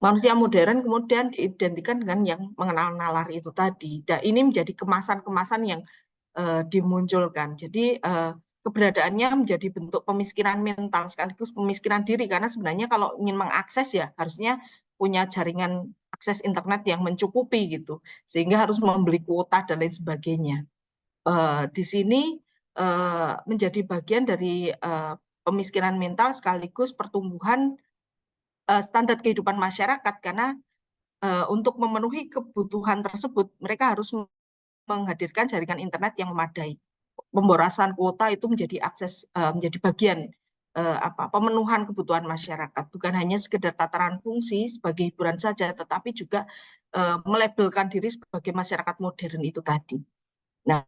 manusia modern kemudian diidentikan dengan yang mengenal nalar itu tadi. Dan ini menjadi kemasan-kemasan yang dimunculkan. Jadi keberadaannya menjadi bentuk pemiskinan mental sekaligus pemiskinan diri, karena sebenarnya kalau ingin mengakses ya harusnya punya jaringan akses internet yang mencukupi gitu, sehingga harus membeli kuota dan lain sebagainya. Di sini menjadi bagian dari pemiskinan mental sekaligus pertumbuhan standar kehidupan masyarakat, karena untuk memenuhi kebutuhan tersebut mereka harus menghadirkan jaringan internet yang memadai. Pemborosan kuota itu menjadi bagian pemenuhan kebutuhan masyarakat, bukan hanya sekedar tataran fungsi sebagai hiburan saja, tetapi juga melabelkan diri sebagai masyarakat modern itu tadi. Nah,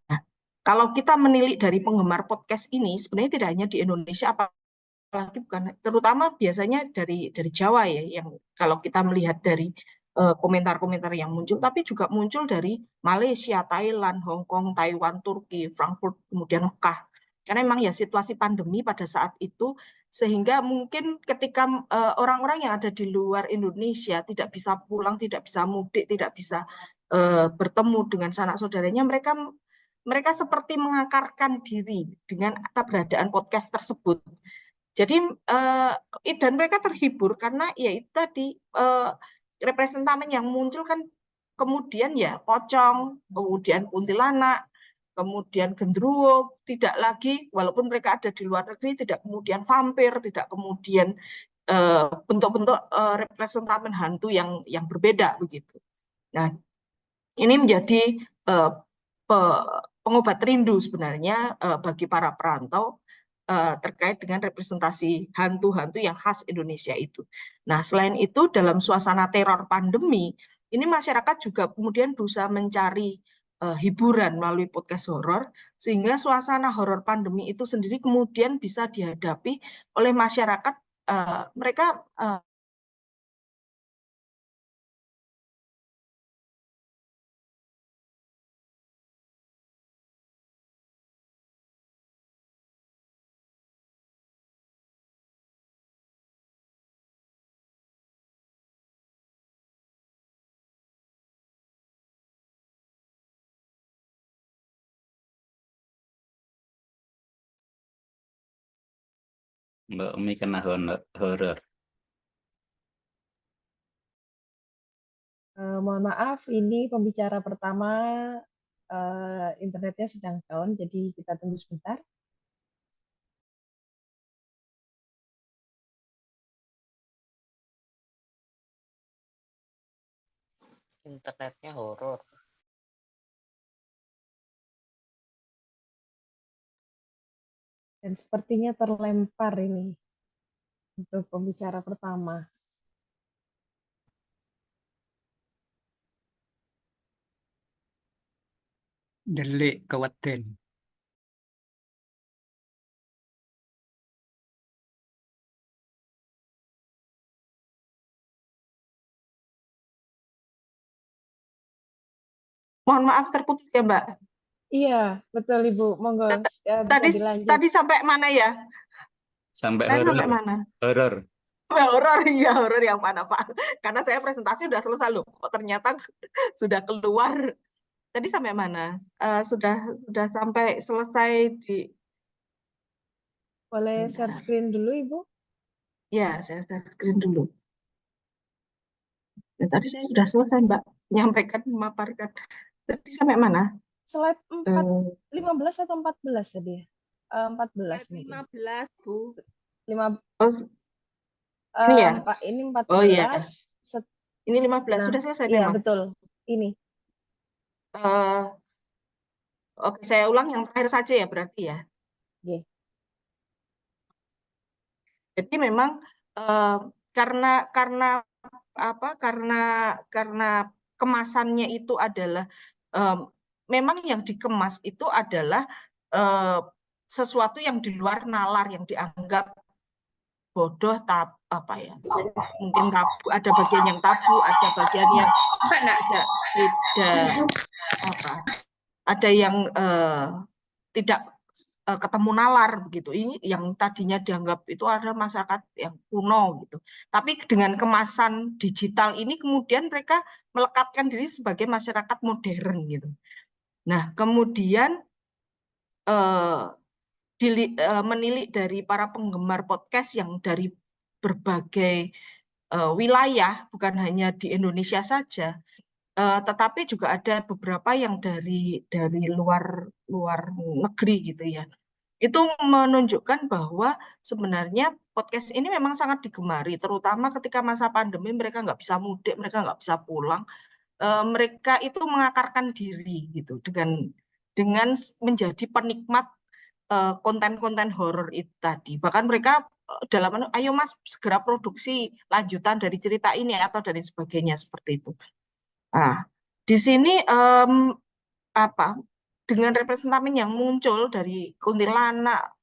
kalau kita menilik dari penggemar podcast ini, sebenarnya tidak hanya di Indonesia, apalagi bukan, terutama biasanya dari Jawa ya, yang kalau kita melihat dari komentar-komentar yang muncul, tapi juga muncul dari Malaysia, Thailand, Hong Kong, Taiwan, Turki, Frankfurt, kemudian Mekah. Karena memang ya situasi pandemi pada saat itu, sehingga mungkin ketika orang-orang yang ada di luar Indonesia tidak bisa pulang, tidak bisa mudik, tidak bisa bertemu dengan sanak saudaranya, mereka seperti mengakarkan diri dengan keberadaan podcast tersebut. Jadi dan mereka terhibur karena ya itu tadi representamen yang muncul kan kemudian ya pocong, kemudian kuntilanak, kemudian genderuwo, tidak lagi walaupun mereka ada di luar negeri tidak kemudian vampir, tidak kemudian bentuk-bentuk representamen hantu yang berbeda begitu. Nah, ini menjadi pengobat rindu sebenarnya bagi para perantau terkait dengan representasi hantu-hantu yang khas Indonesia itu. Nah, selain itu dalam suasana teror pandemi, ini masyarakat juga kemudian berusaha mencari hiburan melalui podcast horor, sehingga suasana horor pandemi itu sendiri kemudian bisa dihadapi oleh masyarakat. Mereka Mbak Umi kena horor. Mohon maaf, ini pembicara pertama internetnya sedang down, jadi kita tunggu sebentar. Internetnya horor. Dan sepertinya terlempar ini untuk pembicara pertama. Delik keweden. mohon maaf terputus ya Mbak. Iya, betul Ibu. Monggo bisa dilanjut. Tadi sampai mana ya? Sampai Tadi sampai horor. mana? Horor. Sampai horor, iya horor yang mana Pak? Karena saya presentasi sudah selesai loh, kok ternyata sudah keluar. Tadi sampai mana? Sudah sampai selesai di. Boleh share screen dulu Ibu? Ya, saya share screen dulu. Ya, tadi saya sudah selesai Mbak, menyampaikan, memaparkan. Tadi sampai mana? Slide 15 atau 14 tadi ya? 14 mungkin. 15, Bu. 5, ini ya? Ini 14. Oh iya. Ini 15, Nah, sudah selesai iya, memang. betul. Ini. Oke, saya ulang yang terakhir saja ya berarti ya. Oke. Jadi memang karena kemasannya itu adalah memang yang dikemas itu adalah sesuatu yang di luar nalar, yang dianggap bodoh, mungkin tabu, ada bagian yang tabu, ada bagian yang ada yang tidak ketemu nalar begitu. Ini yang tadinya dianggap itu ada masyarakat yang kuno gitu. Tapi dengan kemasan digital ini kemudian mereka melekatkan diri sebagai masyarakat modern gitu. Nah, kemudian menilik dari para penggemar podcast yang dari berbagai wilayah, bukan hanya di Indonesia saja, tetapi juga ada beberapa yang dari luar negeri gitu ya. Itu menunjukkan bahwa sebenarnya podcast ini memang sangat digemari, terutama ketika masa pandemi mereka nggak bisa mudik, mereka nggak bisa pulang, mereka itu mengakarkan diri gitu dengan menjadi penikmat konten-konten horor itu tadi. Bahkan mereka dalam ayo Mas segera produksi lanjutan dari cerita ini atau dari sebagainya seperti itu. Nah, di sini dengan representamen yang muncul dari kuntilanak,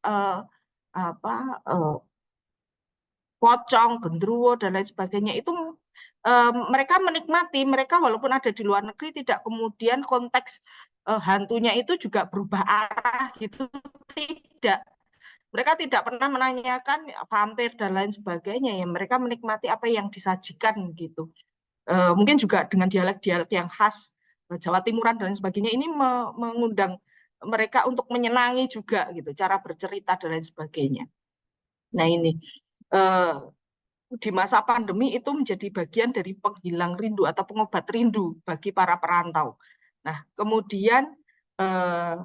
pocong, genderuwo dan lain sebagainya itu mereka menikmati, mereka walaupun ada di luar negeri tidak kemudian konteks hantunya itu juga berubah arah gitu, tidak. Mereka tidak pernah menanyakan vampir dan lain sebagainya ya, mereka menikmati apa yang disajikan gitu. Mungkin juga dengan dialek-dialek yang khas Jawa Timuran dan sebagainya ini mengundang mereka untuk menyenangi juga gitu cara bercerita dan lain sebagainya. Nah ini eh, di masa pandemi itu menjadi bagian dari penghilang rindu atau pengobat rindu bagi para perantau. Nah kemudian eh,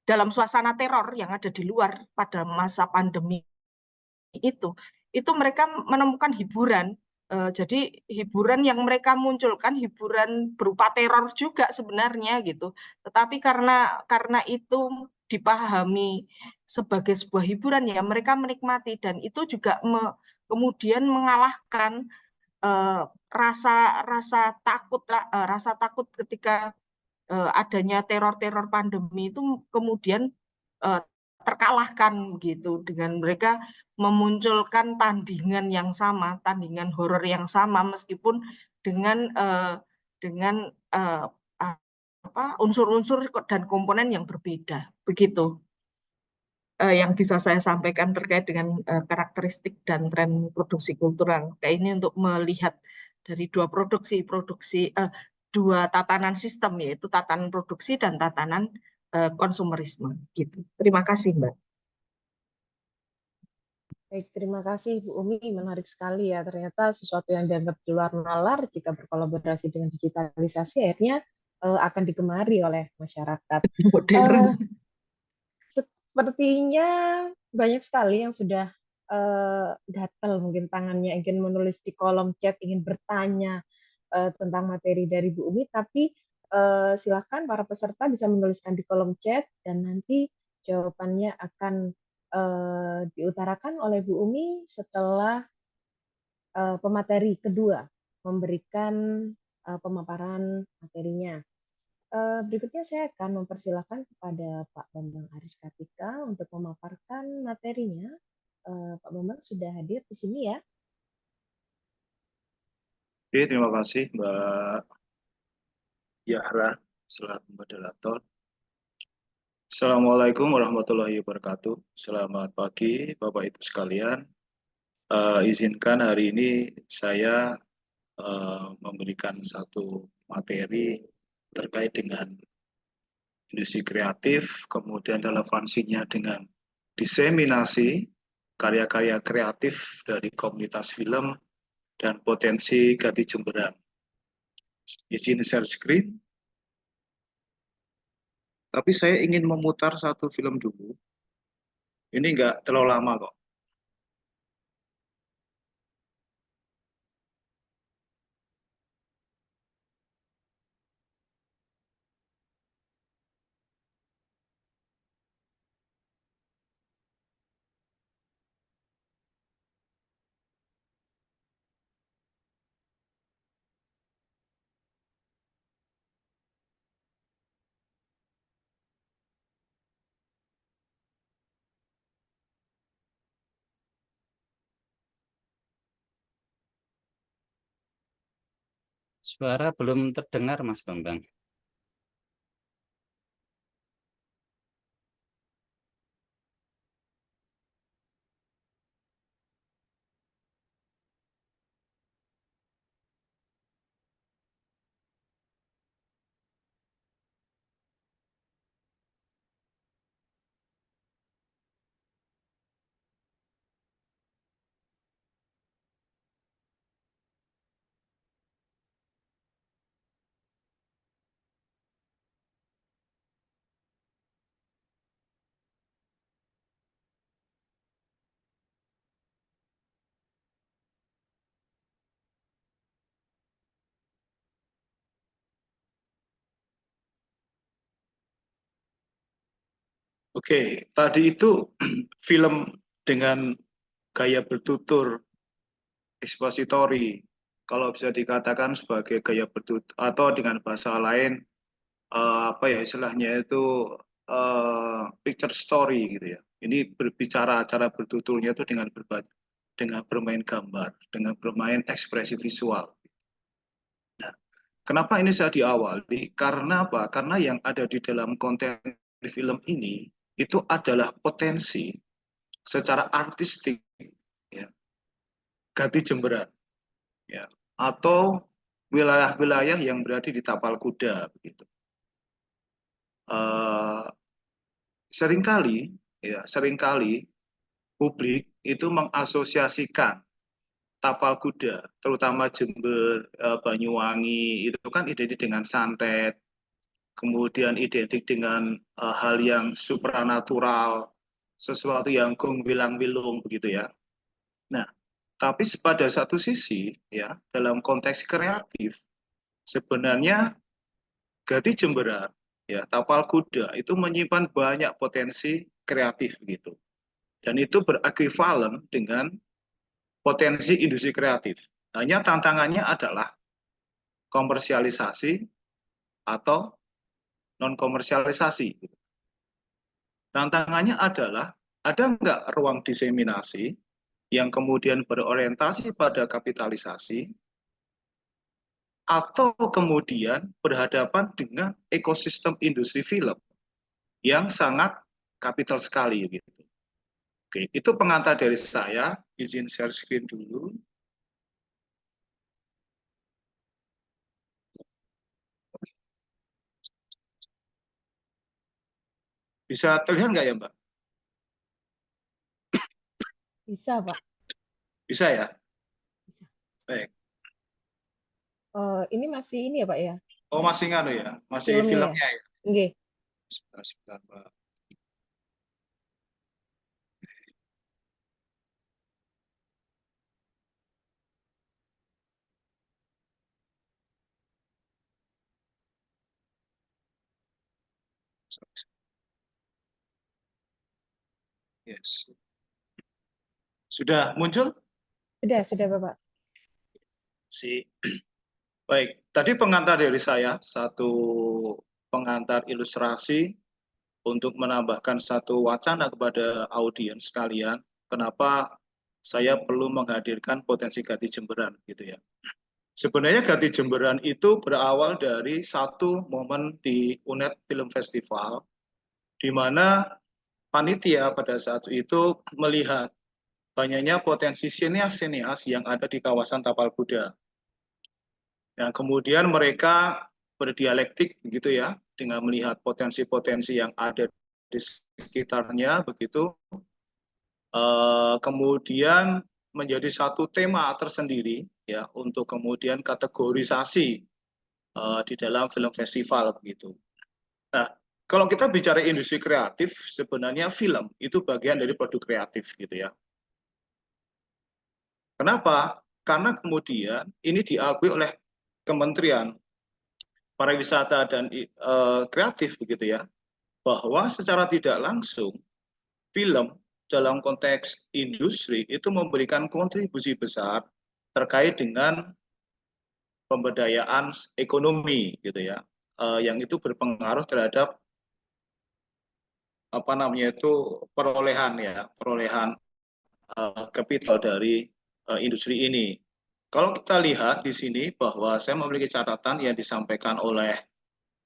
dalam suasana teror yang ada di luar pada masa pandemi itu mereka menemukan hiburan. Jadi hiburan yang mereka munculkan hiburan berupa teror juga sebenarnya gitu. Tetapi karena itu dipahami sebagai sebuah hiburan ya mereka menikmati dan itu juga kemudian mengalahkan rasa rasa takut ketika adanya teror-teror pandemi itu kemudian terkalahkan gitu dengan mereka memunculkan tandingan yang sama, tandingan horor yang sama meskipun dengan apa unsur-unsur dan komponen yang berbeda. Begitu yang bisa saya sampaikan terkait dengan karakteristik dan tren produksi kultural. Kayak ini untuk melihat dari dua tatanan sistem yaitu tatanan produksi dan tatanan konsumerisme gitu. Terima kasih, Mbak. Baik, terima kasih Bu Umi. Menarik sekali ya. Ternyata sesuatu yang dianggap di luar nalar jika berkolaborasi dengan digitalisasi akhirnya akan digemari oleh masyarakat. Modern. Sepertinya banyak sekali yang sudah gatal mungkin tangannya ingin menulis di kolom chat, ingin bertanya tentang materi dari Bu Umi, tapi silakan para peserta bisa menuliskan di kolom chat dan nanti jawabannya akan diutarakan oleh Bu Umi setelah pemateri kedua memberikan pemaparan materinya. Berikutnya saya akan mempersilahkan kepada Pak Bambang Aris Kartika untuk memaparkan materinya. Pak Bambang sudah hadir di sini ya. Oke, terima kasih Mbak Yahra selaku moderator. Assalamualaikum warahmatullahi wabarakatuh. Selamat pagi Bapak Ibu sekalian. Izinkan hari ini saya memberikan satu materi terkait dengan industri kreatif, kemudian relevansinya dengan diseminasi karya-karya kreatif dari komunitas film dan potensi Gati Jemberan. Izin share screen. Tapi saya ingin memutar satu film dulu. Ini nggak terlalu lama kok. Suara belum terdengar, Mas Bambang. Oke, tadi itu film dengan gaya bertutur ekspositori, kalau bisa dikatakan sebagai gaya bertutur atau dengan bahasa lain apa ya istilahnya itu picture story gitu ya. Ini berbicara cara bertuturnya itu dengan bermain gambar, dengan bermain ekspresi visual. Nah, kenapa ini saya diawali? Karena apa? Karena yang ada di dalam konten film ini itu adalah potensi secara artistik ya, Gati Jemberan ya, atau wilayah-wilayah yang berada di tapal kuda begitu. Seringkali publik itu mengasosiasikan tapal kuda, terutama Jember, Banyuwangi, itu kan identik dengan santet, kemudian identik dengan hal yang supranatural, sesuatu yang gong wilang wilung begitu ya. Nah, tapi pada satu sisi ya, dalam konteks kreatif, sebenarnya Gati Jemberan, ya, tapal kuda itu menyimpan banyak potensi kreatif gitu. Dan itu berekivalen dengan potensi industri kreatif. Hanya tantangannya adalah komersialisasi atau non komersialisasi. Tantangannya adalah ada nggak ruang diseminasi yang kemudian berorientasi pada kapitalisasi atau kemudian berhadapan dengan ekosistem industri film yang sangat kapital sekali gitu. Oke, itu pengantar dari saya. Izin share screen dulu. Bisa terlihat nggak ya, Mbak? Bisa, Pak. Bisa ya? Baik. Ini masih ini ya, Pak ya? Oh, masih nganu ya? Masih Filmnya filmnya ya? ya? Nggih. Sebentar, Mbak. Yes. Sudah muncul? Sudah, Bapak. Baik, tadi pengantar dari saya, satu pengantar ilustrasi untuk menambahkan satu wacana kepada audiens sekalian, kenapa saya perlu menghadirkan potensi Gati Jemberan gitu ya. Sebenarnya Gati Jemberan itu berawal dari satu momen di UNED Film Festival, di mana panitia pada saat itu melihat banyaknya potensi sinias-sinias yang ada di kawasan Tapal Kuda. Nah, kemudian mereka berdialektik begitu ya, dengan melihat potensi-potensi yang ada di sekitarnya begitu. Kemudian menjadi satu tema tersendiri ya untuk kemudian kategorisasi di dalam film festival begitu. Nah, kalau kita bicara industri kreatif, sebenarnya film itu bagian dari produk kreatif gitu ya. Kenapa? Karena kemudian ini diakui oleh Kementerian Pariwisata dan Kreatif begitu ya, bahwa secara tidak langsung film dalam konteks industri itu memberikan kontribusi besar terkait dengan pemberdayaan ekonomi gitu ya, yang itu berpengaruh terhadap apa namanya itu perolehan kapital dari industri ini. Kalau kita lihat di sini bahwa saya memiliki catatan yang disampaikan oleh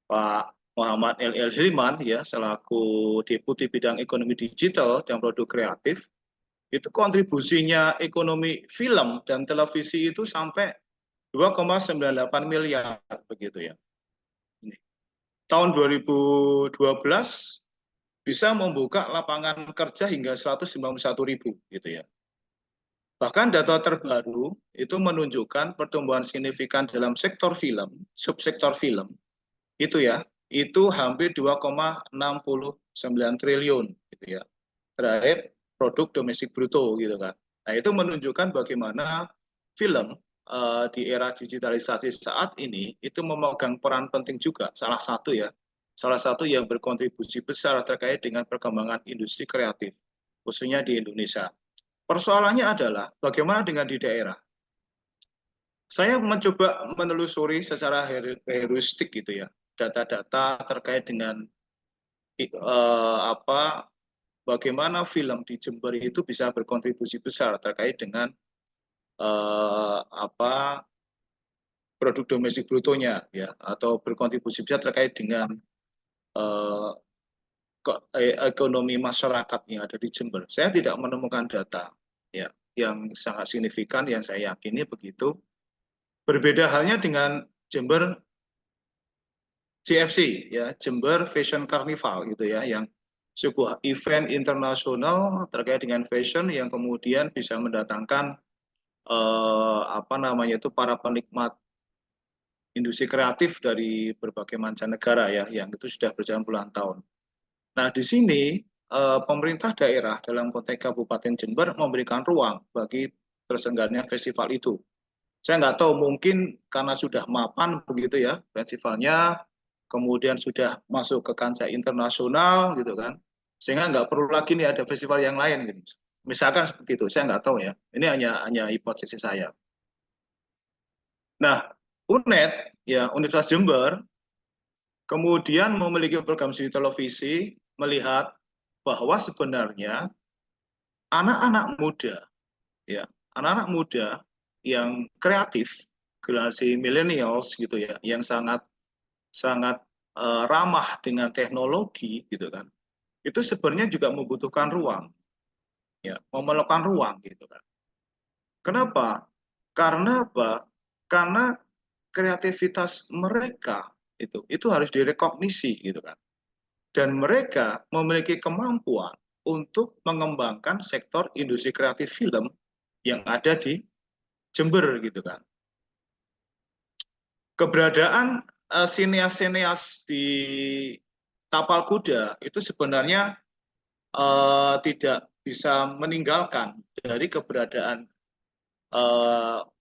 Pak Muhammad LL Hilman ya selaku Deputi Bidang Ekonomi Digital dan Produk Kreatif, itu kontribusinya ekonomi film dan televisi itu sampai 2,98 miliar begitu ya. Ini. Tahun 2012 bisa membuka lapangan kerja hingga 191.000 gitu ya. Bahkan data terbaru itu menunjukkan pertumbuhan signifikan dalam sektor film, subsektor film, itu ya, itu hampir 2,69 triliun gitu ya, terhadap produk domestik bruto gitu kan. Nah itu menunjukkan bagaimana film di era digitalisasi saat ini itu memegang peran penting juga, salah satu yang berkontribusi besar terkait dengan perkembangan industri kreatif, khususnya di Indonesia. Persoalannya adalah bagaimana dengan di daerah. Saya mencoba menelusuri secara heuristik gitu ya, data-data terkait dengan bagaimana film di Jember itu bisa berkontribusi besar terkait dengan produk domestik brutonya ya, atau berkontribusi besar terkait dengan ekonomi masyarakat yang ada di Jember. Saya tidak menemukan data ya yang sangat signifikan yang saya yakini begitu. Berbeda halnya dengan Jember JFC ya, Jember Fashion Carnival gitu ya, yang sebuah event internasional terkait dengan fashion yang kemudian bisa mendatangkan apa namanya itu para penikmat industri kreatif dari berbagai mancanegara ya, yang itu sudah berjalan puluhan tahun. Nah, di sini pemerintah daerah dalam konteks Kabupaten Jember memberikan ruang bagi terselenggaranya festival itu. Saya nggak tahu, mungkin karena sudah mapan begitu ya festivalnya, kemudian sudah masuk ke kancah internasional gitu kan, sehingga nggak perlu lagi nih ada festival yang lain gitu. Misalkan seperti itu, saya nggak tahu ya. Ini hanya hipotesis saya. Nah, UNED ya, Universitas Jember kemudian memiliki program studi televisi melihat bahwa sebenarnya anak-anak muda ya, anak-anak muda yang kreatif, generasi millennials gitu ya, yang sangat ramah dengan teknologi gitu kan, itu sebenarnya juga membutuhkan ruang ya, memerlukan ruang gitu kan. Kenapa? Karena apa? Karena kreativitas mereka itu harus direkognisi gitu kan, dan mereka memiliki kemampuan untuk mengembangkan sektor industri kreatif film yang ada di Jember gitu kan. Keberadaan sineas-sineas di Tapal Kuda itu sebenarnya tidak bisa meninggalkan dari keberadaan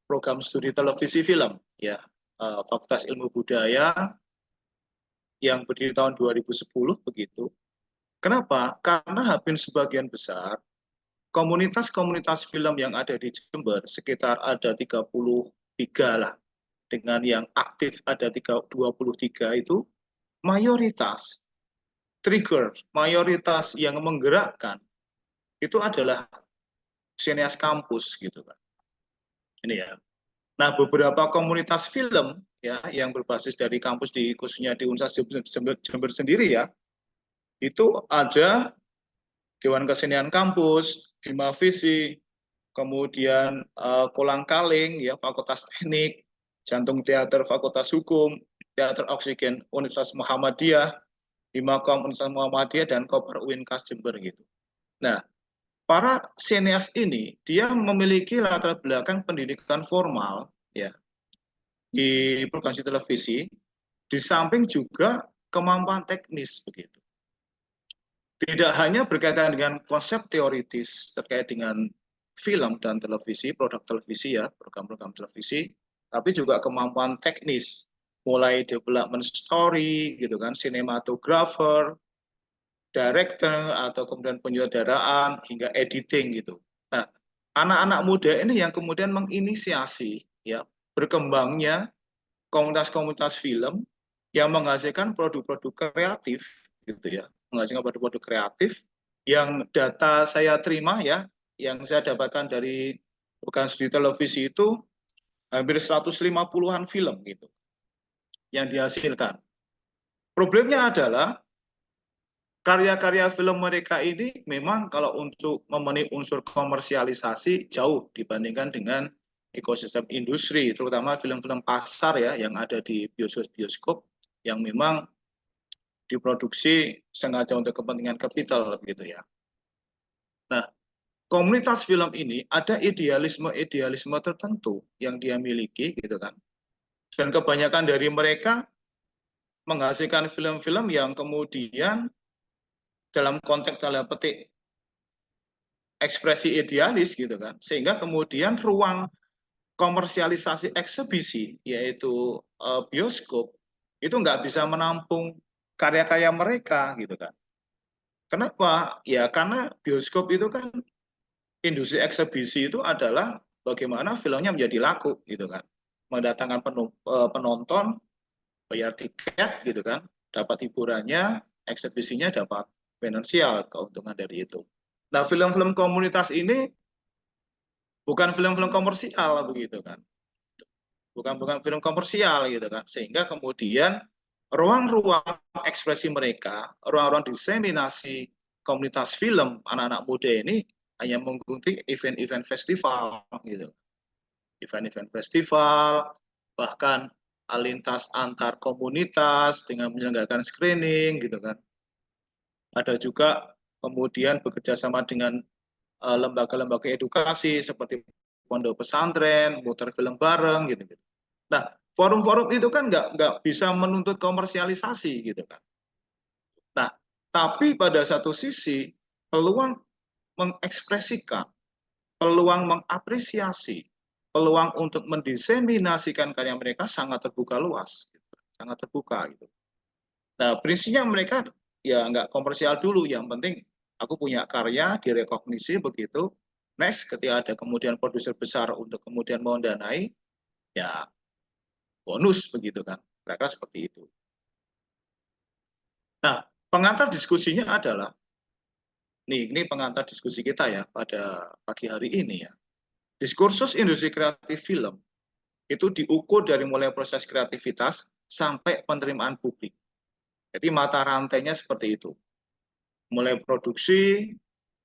program studi televisi film ya, Fakultas Ilmu Budaya yang berdiri tahun 2010 begitu. Kenapa? Karena hampir sebagian besar komunitas-komunitas film yang ada di Jember, sekitar ada 33 lah, dengan yang aktif ada 23 itu, mayoritas trigger, mayoritas yang menggerakkan itu adalah sineas kampus gitu kan. Ini ya. Nah, beberapa komunitas film ya yang berbasis dari kampus di khususnya di Universitas Jember sendiri ya, itu ada Dewan Kesenian Kampus, Bima Visi, kemudian Kolang Kaling ya, Fakultas Teknik, Jantung Teater Fakultas Hukum, Teater Oksigen Universitas Muhammadiyah, Himakom Universitas Muhammadiyah, dan Koper Uinkas Jember gitu. Nah, para sineas ini dia memiliki latar belakang pendidikan formal ya di program televisi, di samping juga kemampuan teknis begitu. Tidak hanya berkaitan dengan konsep teoritis terkait dengan film dan televisi, produk televisi ya, program-program televisi, tapi juga kemampuan teknis, mulai development story gitu kan, sinematografer, director, atau kemudian penyutradaraan hingga editing gitu. Nah, anak-anak muda ini yang kemudian menginisiasi ya berkembangnya komunitas-komunitas film yang menghasilkan produk-produk kreatif gitu ya, menghasilkan produk-produk kreatif yang data saya terima ya, yang saya dapatkan dari program studi televisi itu hampir 150-an film gitu yang dihasilkan. Problemnya adalah karya-karya film mereka ini memang kalau untuk memenuhi unsur komersialisasi jauh dibandingkan dengan ekosistem industri, terutama film-film pasar ya yang ada di bioskop yang memang diproduksi sengaja untuk kepentingan kapital gitu ya. Nah, komunitas film ini ada idealisme tertentu yang dia miliki gitu kan. Dan kebanyakan dari mereka menghasilkan film-film yang kemudian dalam konteks dalam petik ekspresi idealis gitu kan, sehingga kemudian ruang komersialisasi eksibisi yaitu bioskop itu nggak bisa menampung karya-karya mereka gitu kan. Kenapa? Ya karena bioskop itu kan, industri eksibisi itu adalah bagaimana filmnya menjadi laku gitu kan, mendatangkan penonton, bayar tiket gitu kan, dapat hiburannya, eksibisinya dapat finansial, keuntungan dari itu. Nah, film-film komunitas ini bukan film-film komersial begitu kan, bukan film komersial gitu kan, sehingga kemudian ruang-ruang ekspresi mereka, ruang-ruang diseminasi komunitas film anak-anak muda ini hanya mengikuti event-event festival gitu, event-event festival, bahkan lintas antar komunitas dengan menyelenggarakan screening gitu kan. ada juga kemudian bekerja sama dengan lembaga-lembaga edukasi seperti pondok pesantren, muter film bareng gitu. Nah, forum-forum itu kan nggak bisa menuntut komersialisasi gitu kan. Nah, tapi pada satu sisi peluang mengekspresikan, peluang mengapresiasi, peluang untuk mendiseminasikan karya mereka sangat terbuka luas, gitu. Sangat terbuka gitu. Nah, prinsipnya mereka ya nggak komersial dulu, yang penting aku punya karya direkognisi begitu. Next, ketika ada kemudian produser besar untuk kemudian mendanai, ya bonus begitu kan. Mereka seperti itu. Nah, pengantar diskusinya adalah, ini pengantar diskusi kita ya pada pagi hari ini ya. Diskursus industri kreatif film itu diukur dari mulai proses kreativitas sampai penerimaan publik. Jadi mata rantainya seperti itu. Mulai produksi,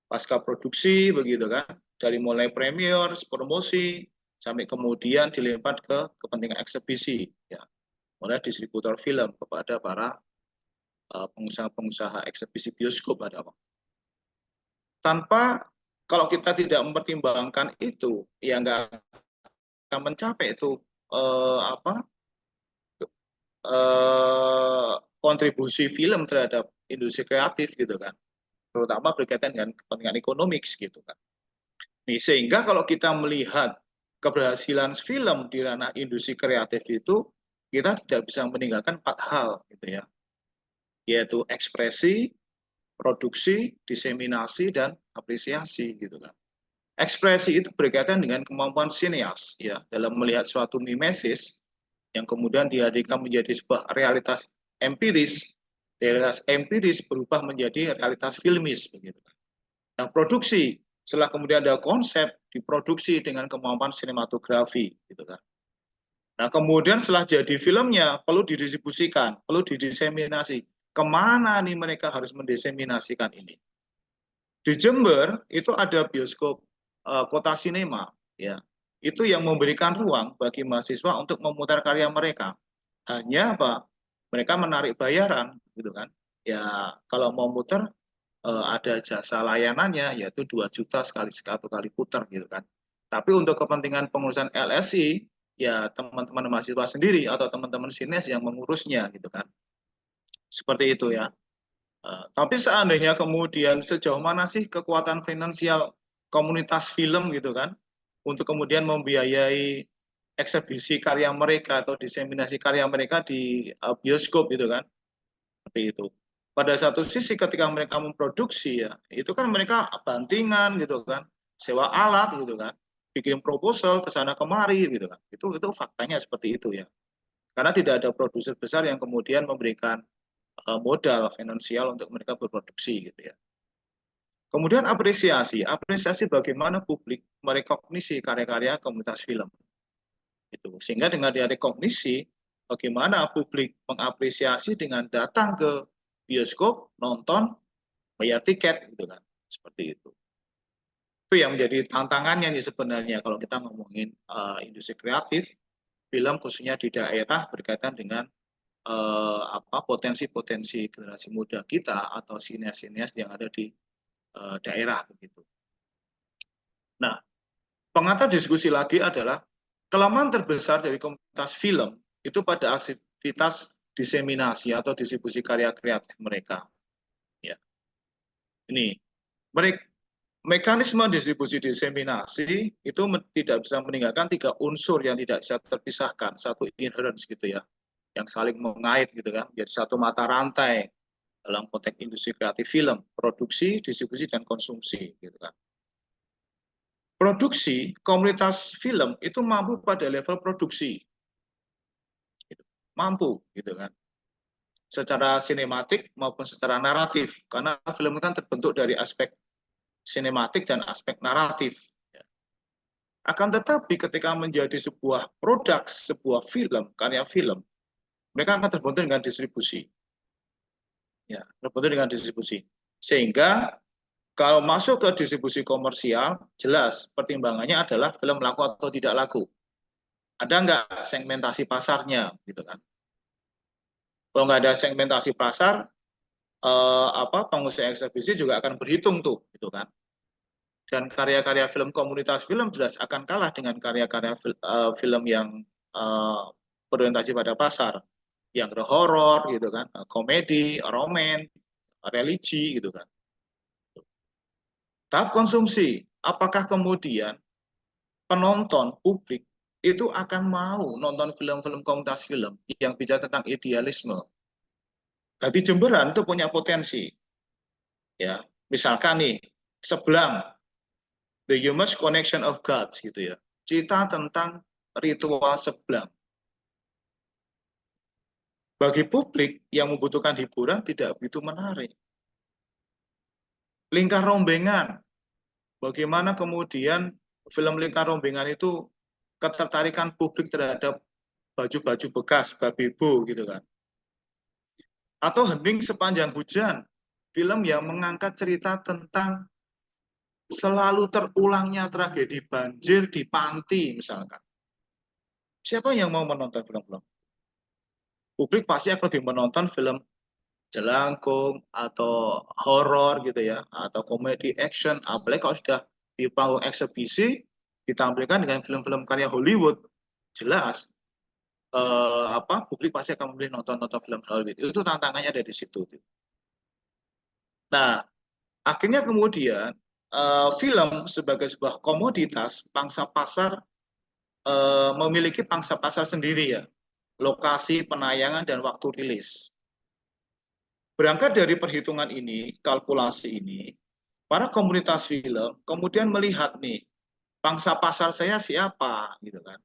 pasca produksi begitu kan, dari mulai premier, promosi, sampai kemudian dilempar ke kepentingan eksebisi ya. Mulai distributor film kepada para pengusaha-pengusaha eksebisi bioskop ada apa. Tanpa, kalau kita tidak mempertimbangkan itu, ya nggak akan mencapai itu kontribusi film terhadap industri kreatif gitu kan, terutama berkaitan dengan kepentingan ekonomi gitu kan. Nih, sehingga kalau kita melihat keberhasilan film di ranah industri kreatif itu, kita tidak bisa meninggalkan 4 hal gitu ya, yaitu ekspresi, produksi, diseminasi, dan apresiasi gitu kan. Ekspresi itu berkaitan dengan kemampuan sineas ya dalam melihat suatu mimesis yang kemudian dihadirkan menjadi sebuah realitas empiris. Realitas empiris berubah menjadi realitas filmis begitu. Nah, produksi setelah kemudian ada konsep diproduksi dengan kemampuan sinematografi gitu kan. Nah, kemudian setelah jadi filmnya perlu didistribusikan, perlu didiseminasi. Kemana nih mereka harus mendiseminasikan ini? Di Jember itu ada bioskop Kota Sinema ya. Itu yang memberikan ruang bagi mahasiswa untuk memutar karya mereka. Hanya apa? Mereka menarik bayaran gitu kan. Ya, kalau mau muter ada jasa layanannya yaitu 2 juta sekali putar gitu kan. Tapi untuk kepentingan pengurusan LSI ya teman-teman mahasiswa sendiri atau teman-teman sinias yang mengurusnya gitu kan. Seperti itu ya. Tapi seandainya kemudian sejauh mana sih kekuatan finansial komunitas film gitu kan untuk kemudian membiayai eksebisi karya mereka atau diseminasi karya mereka di bioskop gitu kan, seperti itu. Pada satu sisi ketika mereka memproduksi ya, itu kan mereka bantingan gitu kan, sewa alat gitu kan, bikin proposal ke sana kemari gitu kan. Itu faktanya seperti itu ya. Karena tidak ada produser besar yang kemudian memberikan modal finansial untuk mereka berproduksi gitu ya. Kemudian apresiasi bagaimana publik merekognisi karya-karya komunitas film. Itu. Sehingga dengan direkognisi, bagaimana publik mengapresiasi dengan datang ke bioskop, nonton, bayar tiket gitu kan. Seperti itu. Itu yang menjadi tantangannya nih sebenarnya kalau kita ngomongin industri kreatif, film khususnya di daerah berkaitan dengan potensi-potensi generasi muda kita atau sinias-sinias yang ada di daerah begitu. Nah, pengantar diskusi lagi adalah kelemahan terbesar dari komunitas film itu pada aktivitas diseminasi atau distribusi karya kreatif mereka. Ya, ini mekanisme distribusi diseminasi itu tidak bisa meninggalkan 3 unsur yang tidak bisa terpisahkan, satu inherence gitu ya, yang saling mengait gitu kan, jadi satu mata rantai dalam konteks industri kreatif film, produksi, distribusi, dan konsumsi gitu kan. Produksi komunitas film itu mampu pada level produksi, mampu gitu kan, secara sinematik maupun secara naratif, karena film kan terbentuk dari aspek sinematik dan aspek naratif. Akan tetapi ketika menjadi sebuah produk, sebuah film, karya film, mereka akan terbentuk dengan distribusi. Ya, terbentuk dengan distribusi. Sehingga kalau masuk ke distribusi komersial, jelas pertimbangannya adalah film laku atau tidak laku. Ada nggak segmentasi pasarnya, gitu kan? Kalau nggak ada segmentasi pasar, pengusaha eksebisi juga akan berhitung tuh, gitu kan. Dan karya-karya film komunitas film jelas akan kalah dengan karya-karya film yang berorientasi pada pasar, yang horor gitu kan, komedi, romen, religi gitu kan. Tahap konsumsi, apakah kemudian penonton publik itu akan mau nonton film-film komunitas film yang bicara tentang idealisme? Berarti Jemberan itu punya potensi, ya. Misalkan nih, Sebelang, The Human Connection of Gods gitu ya, cerita tentang ritual Sebelang. Bagi publik yang membutuhkan hiburan tidak begitu menarik. Lingkar Rombengan, bagaimana kemudian film Lingkar Rombengan itu ketertarikan publik terhadap baju-baju bekas, Babebo gitu kan. Atau Hening Sepanjang Hujan, film yang mengangkat cerita tentang selalu terulangnya tragedi banjir di panti misalkan. Siapa yang mau menonton film-film? Publik pasti akan lebih menonton film jelangkung atau horor gitu ya, atau komedi action, apalagi kalau sudah di panggung eksebisi ditampilkan dengan film-film karya Hollywood, jelas publik pasti akan memilih nonton film Hollywood. Itu tantangannya ada di situ. Nah, akhirnya kemudian film sebagai sebuah komoditas pangsa pasar memiliki pangsa pasar sendiri ya, lokasi penayangan dan waktu rilis. Berangkat dari perhitungan ini, kalkulasi ini, para komunitas film kemudian melihat nih, pangsa pasar saya siapa gitu kan.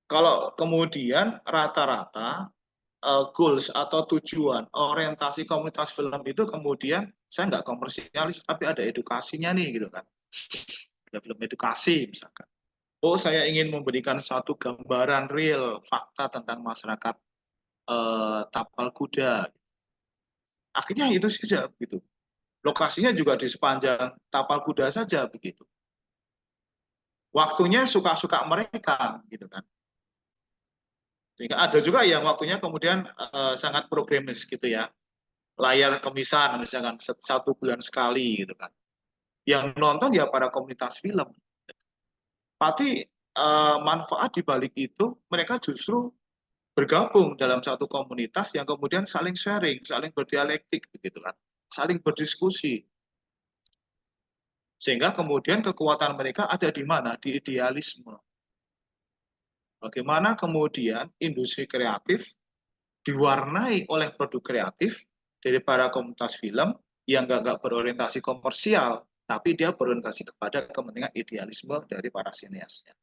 Kalau kemudian rata-rata goals atau tujuan orientasi komunitas film itu kemudian saya nggak komersialis tapi ada edukasinya nih gitu kan. Ada film edukasi misalkan. Oh, saya ingin memberikan satu gambaran real fakta tentang masyarakat tapal kuda. Akhirnya itu saja begitu. Lokasinya juga di sepanjang tapal kuda saja begitu. Waktunya suka-suka mereka gitu kan. Sehingga ada juga yang waktunya kemudian sangat programis gitu ya. Layar kemisan misalkan 1 bulan sekali gitu kan. Yang nonton ya para komunitas film. Tapi manfaat di balik itu mereka justru bergabung dalam satu komunitas yang kemudian saling sharing, saling berdialektik begitu kan. Saling berdiskusi. Sehingga kemudian kekuatan mereka ada di mana? Di idealisme. Bagaimana kemudian industri kreatif diwarnai oleh produk kreatif dari para komunitas film yang nggak berorientasi komersial, tapi dia berorientasi kepada kepentingan idealisme dari para sineasnya.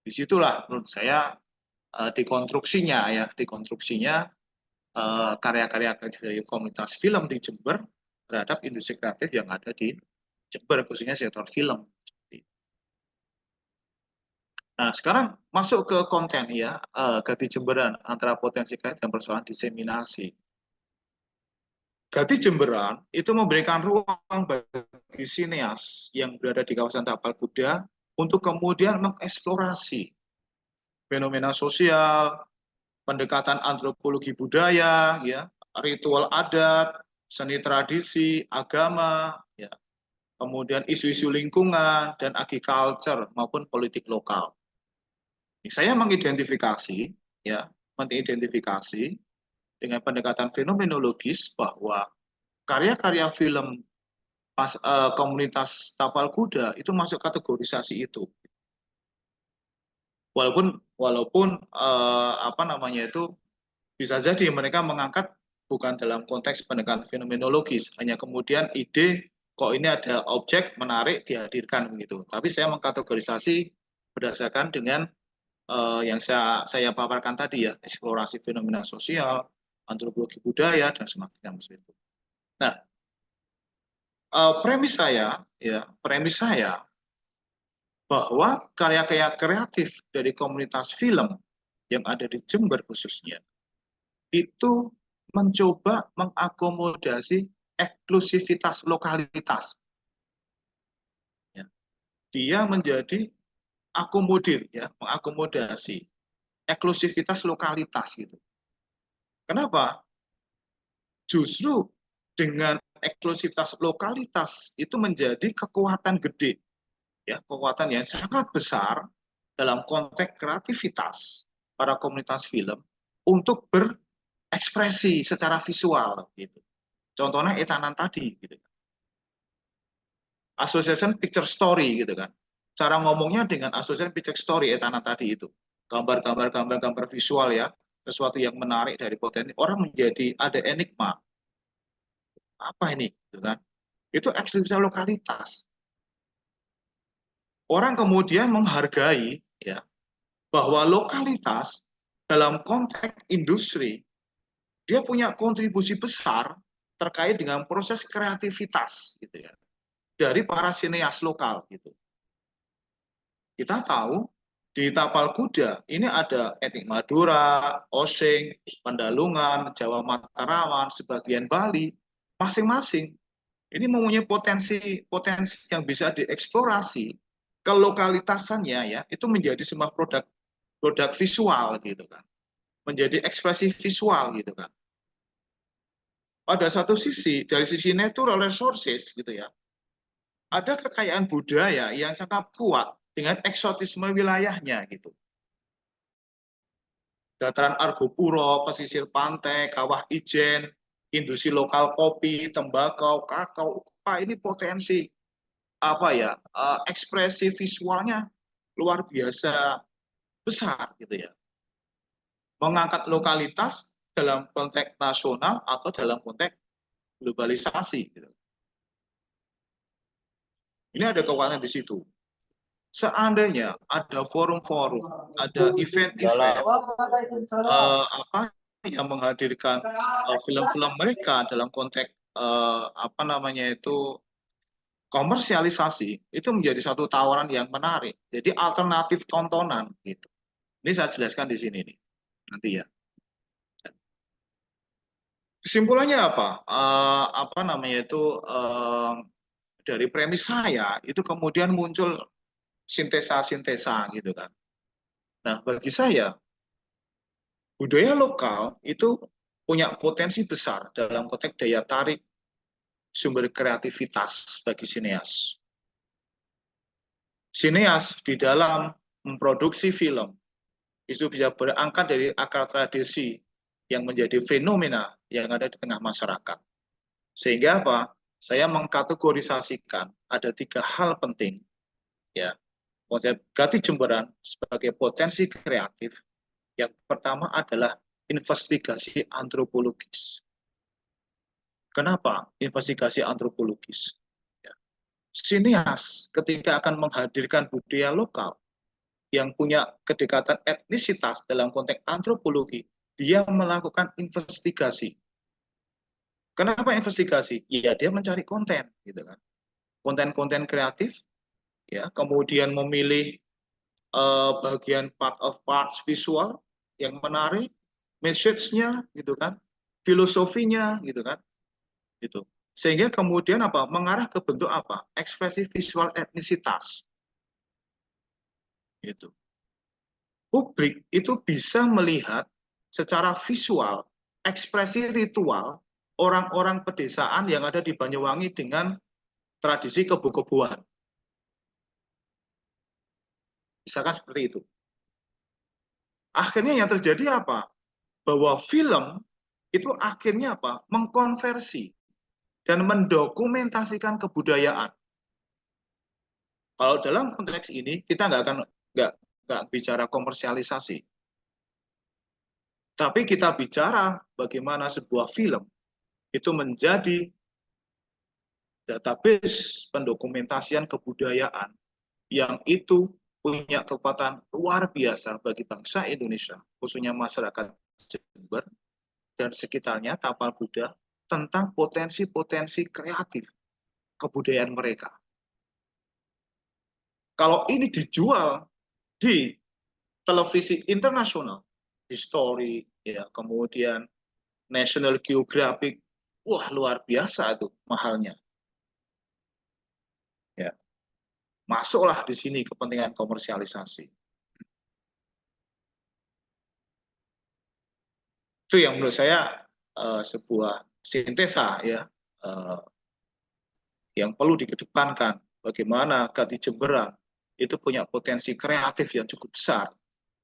Disitulah menurut saya dikonstruksinya karya-karya dari komunitas film di Jember terhadap industri kreatif yang ada di Jember, khususnya sektor film. Nah, sekarang masuk ke konten ya, Gati Jemberan antara potensi kreatif dan persoalan diseminasi. Gati Jemberan itu memberikan ruang bagi sineas yang berada di kawasan Tapal Kuda untuk kemudian mengeksplorasi fenomena sosial, pendekatan antropologi budaya, ya, ritual adat, seni tradisi, agama, ya, kemudian isu-isu lingkungan dan agriculture maupun politik lokal. Saya mengidentifikasi dengan pendekatan fenomenologis bahwa karya-karya film komunitas Tapal Kuda itu masuk kategorisasi itu. Walaupun bisa jadi mereka mengangkat bukan dalam konteks pendekatan fenomenologis, hanya kemudian ide kok ini ada objek menarik dihadirkan begitu. Tapi saya mengkategorisasi berdasarkan dengan yang saya paparkan tadi ya, eksplorasi fenomena sosial, antropologi budaya dan semacamnya seperti itu. Nah, premis saya bahwa karya-karya kreatif dari komunitas film yang ada di Jember khususnya itu mencoba mengakomodasi eksklusivitas lokalitas. Ya. Dia menjadi mengakomodasi eksklusivitas lokalitas gitu. Kenapa? Justru dengan eksklusivitas lokalitas itu menjadi kekuatan gede, ya, kekuatan yang sangat besar dalam konteks kreativitas para komunitas film untuk berekspresi secara visual, gitu. Contohnya Etanan tadi, gitu. Association Picture Story, gitu kan. Cara ngomongnya dengan Association Picture Story Etanan tadi itu. Gambar visual, ya, sesuatu yang menarik dari potensi, orang menjadi ada enigma. Apa ini? Gitu kan? Itu eksklusivitas lokalitas. Orang kemudian menghargai, ya, bahwa lokalitas dalam konteks industri dia punya kontribusi besar terkait dengan proses kreativitas, gitu ya, dari para sineas lokal, gitu. Kita tahu di Tapal Kuda ini ada etnik Madura, Osing, Pendalungan, Jawa Mataraman, sebagian Bali, masing-masing ini mempunyai potensi yang bisa dieksplorasi kelokalitasannya, ya, itu menjadi sebuah produk visual, gitu kan, menjadi ekspresi visual, gitu kan. Pada satu sisi, dari sisi natural resources, gitu ya, ada kekayaan budaya yang sangat kuat dengan eksotisme wilayahnya, gitu. Dataran Argopuro, pesisir pantai, kawah ijen, industri lokal kopi, tembakau, kakao, ini potensi apa ya, ekspresi visualnya luar biasa besar, gitu ya. Mengangkat lokalitas dalam konteks nasional atau dalam konteks globalisasi, gitu. Ini ada kekuatan di situ. Seandainya ada forum-forum, ada event-event apa yang menghadirkan film-film mereka dalam konteks apa namanya itu komersialisasi, itu menjadi satu tawaran yang menarik. Jadi alternatif tontonan, gitu. Ini saya jelaskan di sini nih nanti, ya. Kesimpulannya apa? Apa namanya itu dari premis saya itu kemudian muncul sintesa-sintesa, gitu kan. Nah, bagi saya budaya lokal itu punya potensi besar dalam konteks daya tarik sumber kreativitas bagi sineas. Sineas di dalam memproduksi film itu bisa berangkat dari akar tradisi yang menjadi fenomena yang ada di tengah masyarakat. Sehingga apa? Saya mengkategorisasikan ada 3 hal penting, ya. Konsep Gati Jemberan sebagai potensi kreatif. Yang pertama adalah investigasi antropologis. Kenapa investigasi antropologis? Ya. Sineas ketika akan menghadirkan budaya lokal yang punya kedekatan etnisitas dalam konteks antropologi, dia melakukan investigasi. Kenapa investigasi? Ya, dia mencari konten, gitu kan. Konten-konten kreatif, ya, kemudian memilih bagian part of parts visual yang menarik, message-nya, gitu kan, filosofinya, gitu kan, gitu. Sehingga kemudian apa? Mengarah ke bentuk apa? Ekspresi visual etnisitas, gitu. Publik itu bisa melihat secara visual ekspresi ritual orang-orang pedesaan yang ada di Banyuwangi dengan tradisi kebu-kebuan. Misalkan seperti itu. Akhirnya yang terjadi apa? Bahwa film itu akhirnya apa? Mengkonversi dan mendokumentasikan kebudayaan. Kalau dalam konteks ini kita nggak bicara komersialisasi, tapi kita bicara bagaimana sebuah film itu menjadi database pendokumentasian kebudayaan yang itu punya kekuatan luar biasa bagi bangsa Indonesia, khususnya masyarakat Jember dan sekitarnya Tapal Kuda, tentang potensi-potensi kreatif kebudayaan mereka. Kalau ini dijual di televisi internasional, History, ya, kemudian National Geographic, wah luar biasa itu mahalnya. Ya. Masuklah di sini kepentingan komersialisasi. Itu yang menurut saya sebuah sintesa ya yang perlu dikedepankan. Bagaimana Gati Jemberan itu punya potensi kreatif yang cukup besar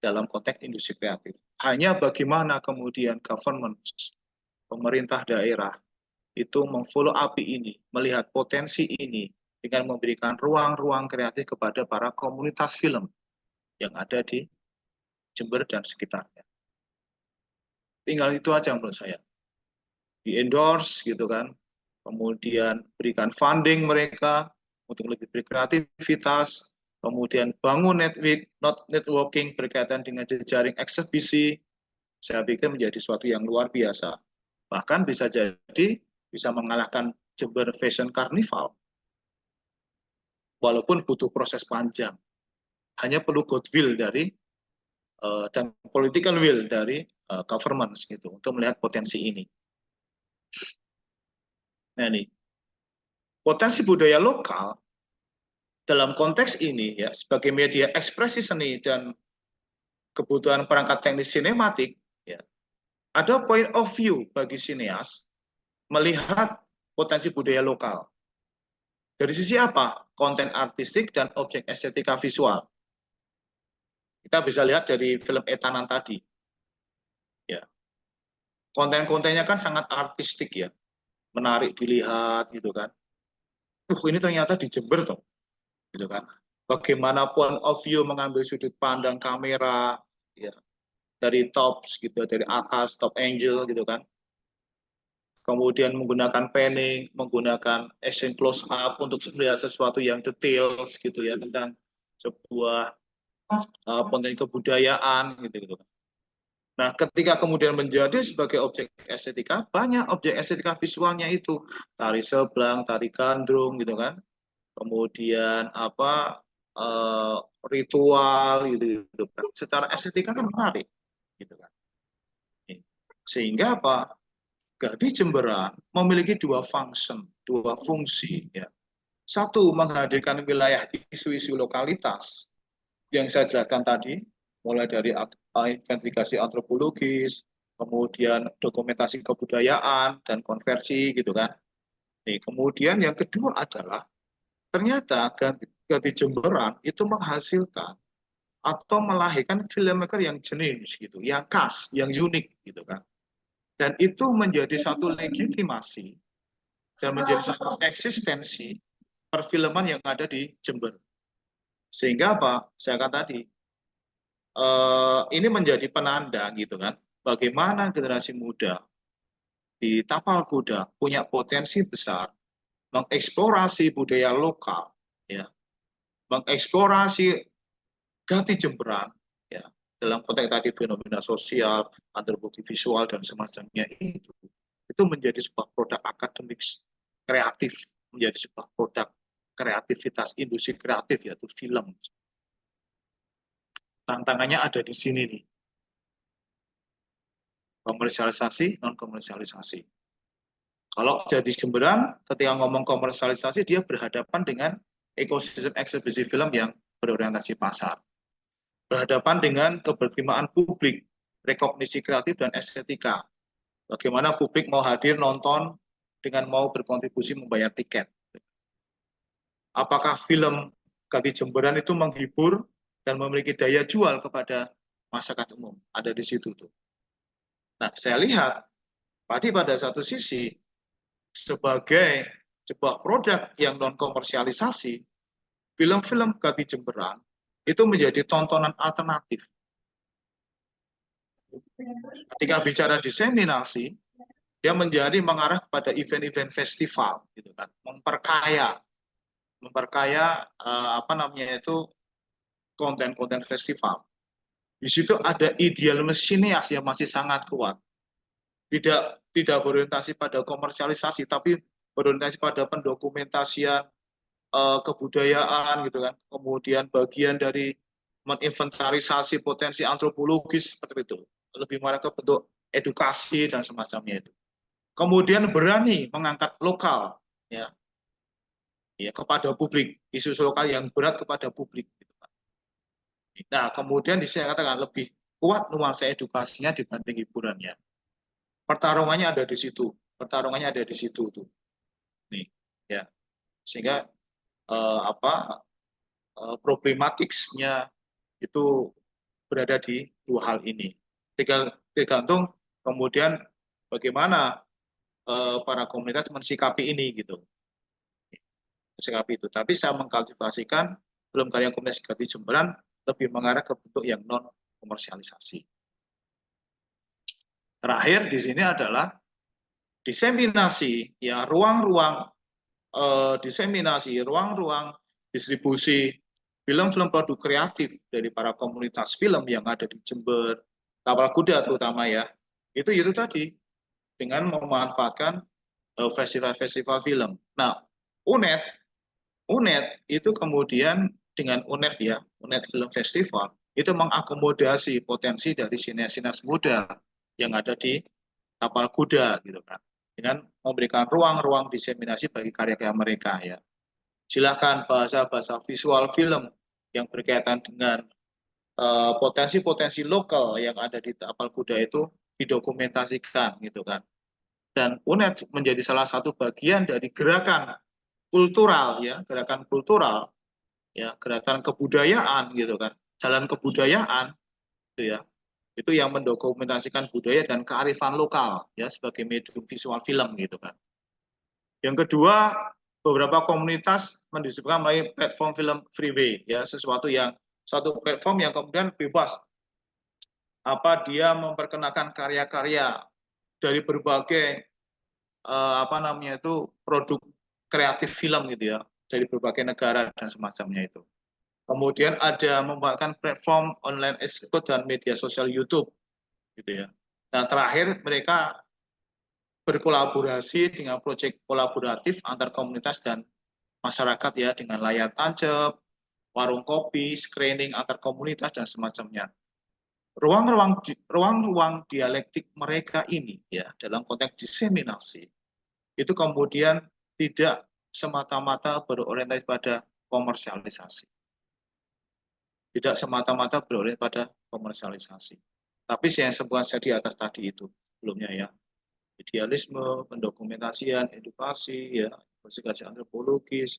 dalam konteks industri kreatif. Hanya bagaimana kemudian government, pemerintah daerah itu memfollow up ini, melihat potensi ini dengan memberikan ruang-ruang kreatif kepada para komunitas film yang ada di Jember dan sekitarnya. Tinggal itu aja menurut saya. Di endorse gitu kan, kemudian berikan funding mereka untuk lebih berkreativitas, kemudian bangun networking berkaitan dengan jejaring eksebisi, saya pikir menjadi sesuatu yang luar biasa. Bahkan bisa jadi bisa mengalahkan Jember Fashion Carnival. Walaupun butuh proses panjang. Hanya perlu goodwill dari dan political will dari government gitu untuk melihat potensi ini. Nah ini potensi budaya lokal dalam konteks ini ya sebagai media ekspresi seni dan kebutuhan perangkat teknis sinematik ya ada point of view bagi sineas melihat potensi budaya lokal. Dari sisi apa? Konten artistik dan objek estetika visual. Kita bisa lihat dari film Etanan tadi. Ya. Konten-kontennya kan sangat artistik ya. Menarik dilihat gitu kan. Ini ternyata di Jember tuh. Gitu kan. Bagaimana point of view mengambil sudut pandang kamera ya. Dari tops gitu, dari atas top angle gitu kan. Kemudian menggunakan panning, menggunakan action close up untuk melihat sesuatu yang detail gitu ya tentang sebuah konten kebudayaan gitu. Nah, ketika kemudian menjadi sebagai objek estetika, banyak objek estetika visualnya itu tari sebelang, tari gandrung gitu kan. Kemudian ritual gitu kan. Secara estetika kan menarik gitu kan. Sehingga apa? Gati Jemberan memiliki dua fungsi ya. Satu, menghadirkan wilayah isu-isu lokalitas yang saya jelaskan tadi, mulai dari investigasi antropologis, kemudian dokumentasi kebudayaan dan konversi gitu kan. Nih, kemudian yang kedua adalah ternyata Gati Jemberan itu menghasilkan atau melahirkan filmmaker yang jenis gitu, yang khas, yang unik gitu kan. Dan itu menjadi satu legitimasi dan menjadi satu eksistensi perfilman yang ada di Jember. Sehingga apa? Saya katakan tadi, ini menjadi penanda gitu kan, bagaimana generasi muda di Tapal Kuda punya potensi besar mengeksplorasi budaya lokal, ya, mengeksplorasi Gati Jemberan, ya, dalam konteks tadi fenomena sosial, antropologi visual dan semacamnya itu menjadi sebuah produk akademik kreatif, menjadi sebuah produk kreativitas industri kreatif yaitu film. Tantangannya ada di sini nih. Komersialisasi, non komersialisasi. Kalau jadi Jemberan, ketika ngomong komersialisasi dia berhadapan dengan ekosistem eksebisi film yang berorientasi pasar. Berhadapan dengan keberterimaan publik, rekognisi kreatif dan estetika. Bagaimana publik mau hadir nonton dengan mau berkontribusi membayar tiket. Apakah film Gati Jemberan itu menghibur dan memiliki daya jual kepada masyarakat umum? Ada di situ tuh. Nah, saya lihat tadi pada satu sisi sebagai sebuah produk yang non komersialisasi, film-film Gati Jemberan itu menjadi tontonan alternatif. Ketika bicara diseminasi, dia menjadi mengarah kepada event-event festival, gitu kan, memperkaya konten-konten festival. Di situ ada idealisme sineas yang masih sangat kuat. Tidak berorientasi pada komersialisasi, tapi berorientasi pada pendokumentasian kebudayaan gitu kan. Kemudian bagian dari menginventarisasi potensi antropologis seperti itu. Lebih mereka bentuk edukasi dan semacamnya itu. Kemudian berani mengangkat lokal ya kepada publik, isu lokal yang berat kepada publik. Nah, kemudian saya katakan lebih kuat nuansa edukasinya dibanding hiburannya. pertarungannya ada di situ. Pertarungannya ada di situ tuh. Nih, ya. Sehingga problematiknya itu berada di dua hal ini. Tergantung kemudian bagaimana para komunitas mensikapi ini gitu. Mensikapi itu. Tapi saya mengkalkulasikan film karya komunitas Gati Jemberan lebih mengarah ke bentuk yang non komersialisasi. Terakhir di sini adalah diseminasi, ya ruang-ruang diseminasi, ruang-ruang distribusi film-film produk kreatif dari para komunitas film yang ada di Jember, Tapal Kuda terutama ya, itu tadi dengan memanfaatkan festival-festival film. Nah, UNED itu kemudian dengan UNED ya, UNED Film Festival itu mengakomodasi potensi dari sinias-sinias muda yang ada di Tapal Kuda gitu kan, dengan memberikan ruang-ruang diseminasi bagi karya-karya mereka ya. Silakan bahasa-bahasa visual film yang berkaitan dengan potensi-potensi lokal yang ada di Tapal Kuda itu didokumentasikan gitu kan. Dan UNED menjadi salah satu bagian dari gerakan kultural ya, gerakan kultural ya, gerakan kebudayaan gitu kan. Jalan kebudayaan gitu ya. Itu yang mendokumentasikan budaya dan kearifan lokal ya sebagai medium visual film gitu kan. Yang kedua, beberapa komunitas mendistribusikan melalui platform film freeway ya, sesuatu yang satu platform yang kemudian bebas dia memperkenalkan karya-karya dari berbagai produk kreatif film gitu ya, dari berbagai negara dan semacamnya itu. Kemudian ada membuatkan platform online eksklusif dan media sosial YouTube gitu ya. Nah, terakhir mereka berkolaborasi dengan proyek kolaboratif antar komunitas dan masyarakat ya, dengan layar tancap, warung kopi, screening antar komunitas dan semacamnya. Ruang-ruang dialektik mereka ini ya dalam konteks diseminasi itu kemudian tidak semata-mata berorientasi pada komersialisasi. Tidak semata-mata berorientasi pada komersialisasi. Tapi yang sebutkan saya di atas tadi itu sebelumnya ya. Idealisme, pendokumentasian, edukasi, ya, investigasi antropologis,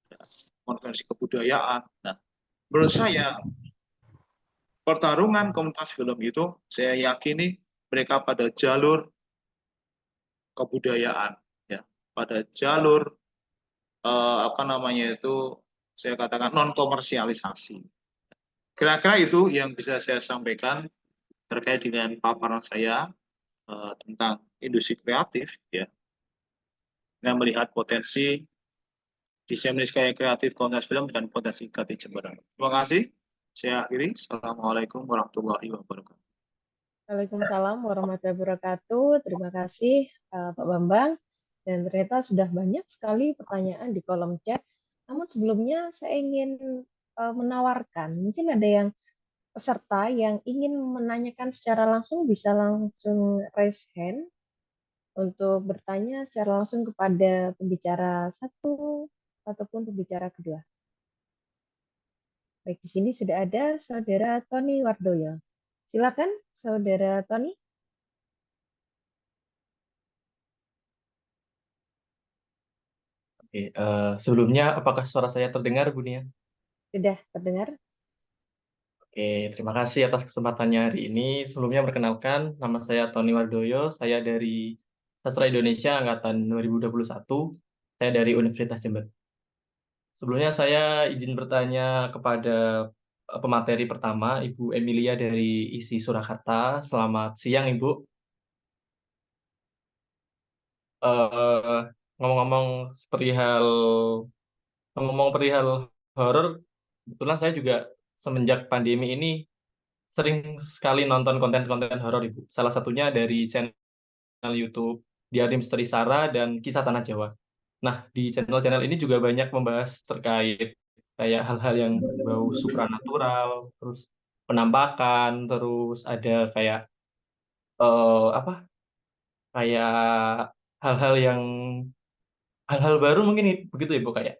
ya, konvensi kebudayaan. Nah, menurut saya pertarungan komunitas film itu saya yakini mereka pada jalur kebudayaan, ya, pada jalur saya katakan non komersialisasi. Kira-kira itu yang bisa saya sampaikan terkait dengan paparan saya tentang industri kreatif ya, dengan melihat potensi diseminasi karya kreatif komunitas film dan potensi Gati Jemberan. Terima kasih. Saya akhiri. Assalamualaikum warahmatullahi wabarakatuh. Waalaikumsalam warahmatullahi wabarakatuh. Terima kasih Pak Bambang. Dan ternyata sudah banyak sekali pertanyaan di kolom chat. Namun sebelumnya saya ingin menawarkan, mungkin ada yang peserta yang ingin menanyakan secara langsung bisa langsung raise hand untuk bertanya secara langsung kepada pembicara satu ataupun pembicara kedua. Baik, di sini sudah ada Saudara Tony Wardoyo. Silakan, Saudara Tony. Oke, sebelumnya apakah suara saya terdengar, Bu Nia? Sudah terdengar? Oke, terima kasih atas kesempatannya hari ini. Sebelumnya perkenalkan, nama saya Tony Wardoyo, saya dari Sastra Indonesia Angkatan 2021, saya dari Universitas Jember. Sebelumnya saya izin bertanya kepada pemateri pertama, Ibu Emilia dari ISI Surakarta. Selamat siang, Ibu. Ngomong-ngomong perihal horor, kebetulan saya juga semenjak pandemi ini sering sekali nonton konten-konten horor, Ibu. Salah satunya dari channel YouTube Diari Misteri Sara dan Kisah Tanah Jawa. Nah, di channel-channel ini juga banyak membahas terkait kayak hal-hal yang berbau supranatural, terus penampakan, terus ada kayak kayak hal-hal baru mungkin begitu ya, Bu, kayak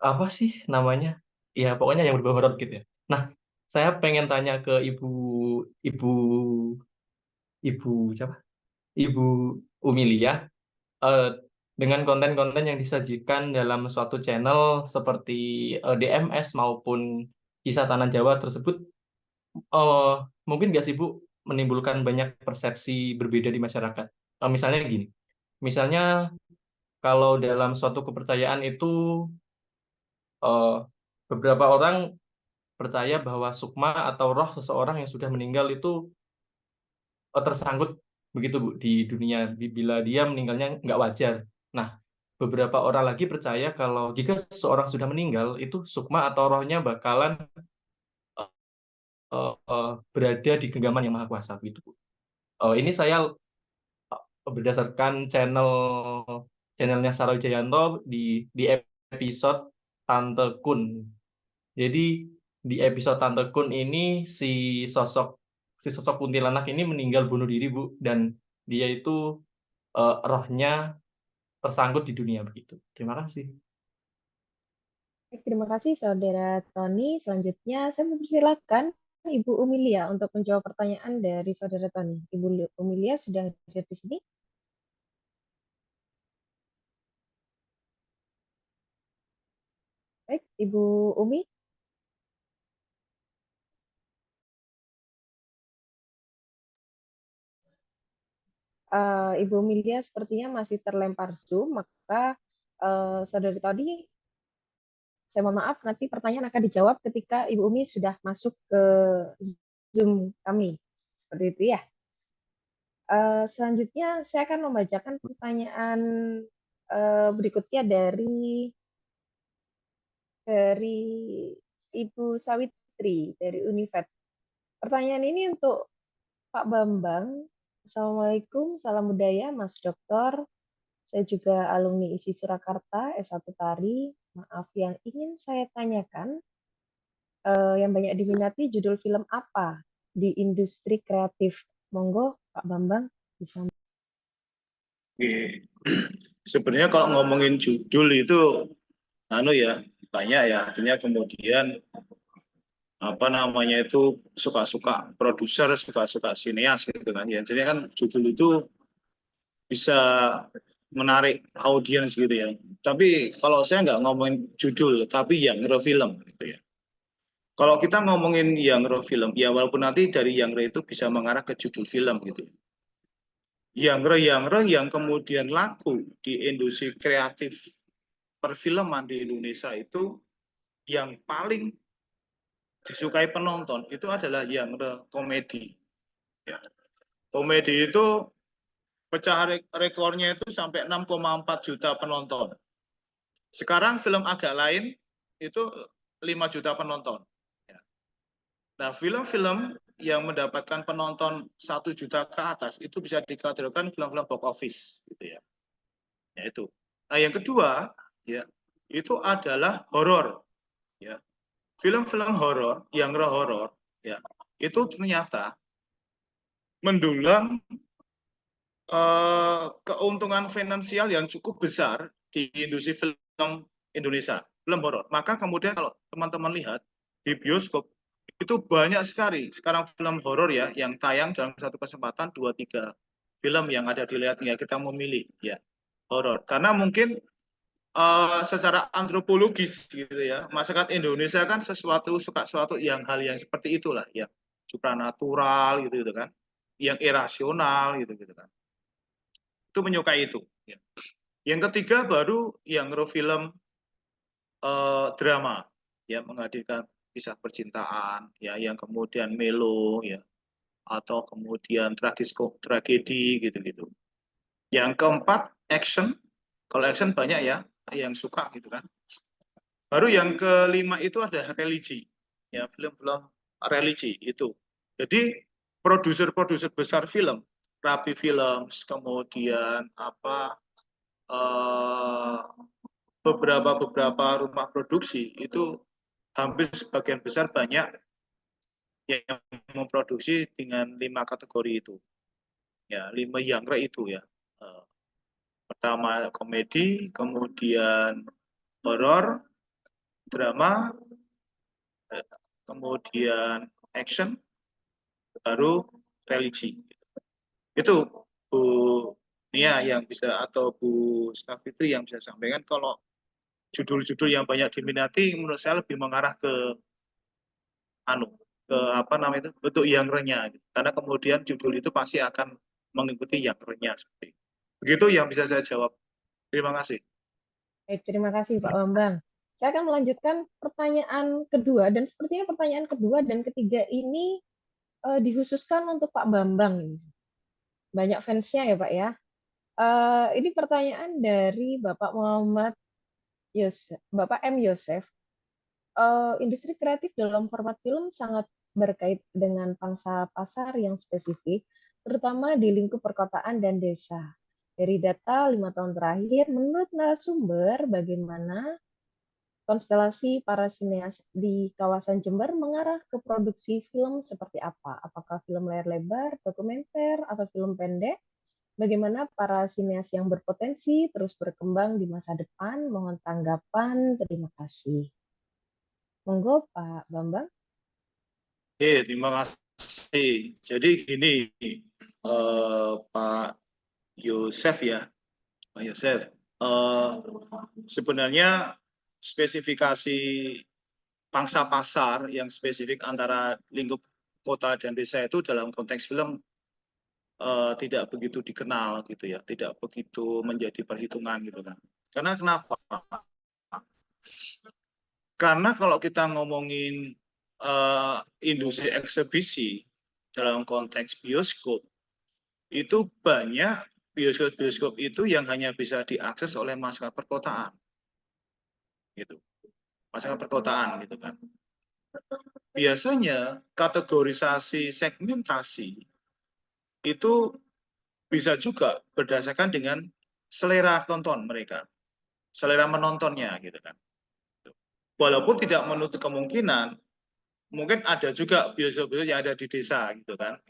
apa sih namanya? Ya, pokoknya yang berbau horor gitu ya. Nah, saya pengen tanya ke Ibu Ibu siapa? Ibu Umilia dengan konten-konten yang disajikan dalam suatu channel seperti DMS maupun Kisah Tanah Jawa tersebut, mungkin nggak sih Bu menimbulkan banyak persepsi berbeda di masyarakat? Misalnya gini, misalnya kalau dalam suatu kepercayaan itu beberapa orang percaya bahwa sukma atau roh seseorang yang sudah meninggal itu tersangkut begitu Bu di dunia bila dia meninggalnya nggak wajar. Nah, beberapa orang lagi percaya kalau jika seseorang sudah meninggal itu sukma atau rohnya bakalan berada di genggaman yang maha kuasa begitu Bu. Ini saya berdasarkan channelnya Sarah Wijayanto di episode Tante Kun. Jadi di episode Tante Kun ini si sosok kuntilanak ini meninggal bunuh diri Bu, dan dia itu rohnya tersangkut di dunia begitu. Terima kasih. Terima kasih Saudara Tony. Selanjutnya saya mempersilakan Ibu Umilia untuk menjawab pertanyaan dari Saudara Tony. Ibu Umilia sudah hadir di sini? Baik, Ibu Umi. Ibu Umilia sepertinya masih terlempar Zoom, maka Saudara Tony, saya mohon maaf, nanti pertanyaan akan dijawab ketika Ibu Umi sudah masuk ke Zoom kami. Seperti itu ya. Selanjutnya saya akan membacakan pertanyaan berikutnya dari Ibu Sawitri dari Univet. Pertanyaan ini untuk Pak Bambang. Assalamualaikum, salam budaya Mas Dokter. Saya juga alumni ISI Surakarta, S1 Tari. Maaf, yang ingin saya tanyakan, yang banyak diminati judul film apa di industri kreatif? Monggo Pak Bambang bisa. Sebenarnya kalau ngomongin judul itu banyak ya, artinya kemudian apa namanya itu suka-suka produser, suka-suka sineas gitu kan ya. Jadi kan judul itu bisa menarik audiens gitu ya. Tapi kalau saya nggak ngomongin judul, tapi genre film gitu ya. Kalau kita ngomongin genre film, ya walaupun nanti dari genre itu bisa mengarah ke judul film gitu ya. Genre yang kemudian laku di industri kreatif perfilman di Indonesia itu yang paling disukai penonton itu adalah genre komedi. Ya. Komedi itu pecah rekornya itu sampai 6,4 juta penonton. Sekarang film agak lain itu 5 juta penonton. Ya. Nah, film-film yang mendapatkan penonton 1 juta ke atas itu bisa dikategorikan film-film box office gitu ya. Ya itu. Nah, yang kedua ya itu adalah horor ya. Film-film horor, genre horor ya. Itu ternyata mendulang keuntungan finansial yang cukup besar di industri film Indonesia, film horor. Maka kemudian kalau teman-teman lihat di bioskop itu banyak sekali sekarang film horor ya yang tayang dalam satu kesempatan 2-3 film yang ada dilihat ya kita memilih ya horor karena mungkin secara antropologis gitu ya masyarakat Indonesia kan suka sesuatu yang hal yang seperti itulah ya supranatural gitu kan yang irasional gitu kan itu menyukai itu ya. Yang ketiga baru yang film drama ya menghadirkan kisah percintaan ya yang kemudian melo ya atau kemudian tragedi gitu. Yang keempat action. Kalau action banyak ya yang suka gitu kan. Baru yang kelima itu ada religi. Ya film-film religi itu. Jadi produser-produser besar film, Rapi Films, kemudian beberapa rumah produksi itu hampir sebagian besar banyak yang memproduksi dengan 5 kategori itu. Ya, 5 genre itu ya. Pertama komedi, kemudian horor, drama, kemudian action, baru religi. Itu Bu Nia yang bisa atau Bu Stafitri yang bisa sampaikan kalau judul-judul yang banyak diminati menurut saya lebih mengarah ke ke apa namanya itu bentuk yang renyah gitu. Karena kemudian judul itu pasti akan mengikuti yang renyah seperti itu. Begitu yang bisa saya jawab. Terima kasih. Baik, terima kasih Pak Bambang. Saya akan melanjutkan pertanyaan kedua, dan sepertinya pertanyaan kedua dan ketiga ini dikhususkan untuk Pak Bambang. Banyak fansnya ya Pak ya. Ini pertanyaan dari Bapak Muhammad Yosef, Bapak M. Yosef. Industri kreatif dalam format film sangat berkait dengan pangsa pasar yang spesifik, terutama di lingkup perkotaan dan desa. Dari data 5 tahun terakhir, menurut narasumber, bagaimana konstelasi para sineas di kawasan Jember mengarah ke produksi film seperti apa? Apakah film layar lebar, dokumenter, atau film pendek? Bagaimana para sineas yang berpotensi terus berkembang di masa depan? Mohon tanggapan. Terima kasih. Monggo Pak Bambang. Oke, terima kasih. Jadi gini, Pak Yosef ya, Pak Yosef. Sebenarnya spesifikasi pangsa pasar yang spesifik antara lingkup kota dan desa itu dalam konteks film tidak begitu dikenal gitu ya, tidak begitu menjadi perhitungan gitu kan. Karena kenapa? Karena kalau kita ngomongin industri eksebisi dalam konteks bioskop, itu banyak bioskop-bioskop itu yang hanya bisa diakses oleh masyarakat perkotaan, gitu. Masyarakat perkotaan gitu kan. Biasanya kategorisasi segmentasi itu bisa juga berdasarkan dengan selera tonton mereka, selera menontonnya gitu kan. Walaupun tidak menutup kemungkinan mungkin ada juga bioskop-bioskop yang ada di desa gitu kan.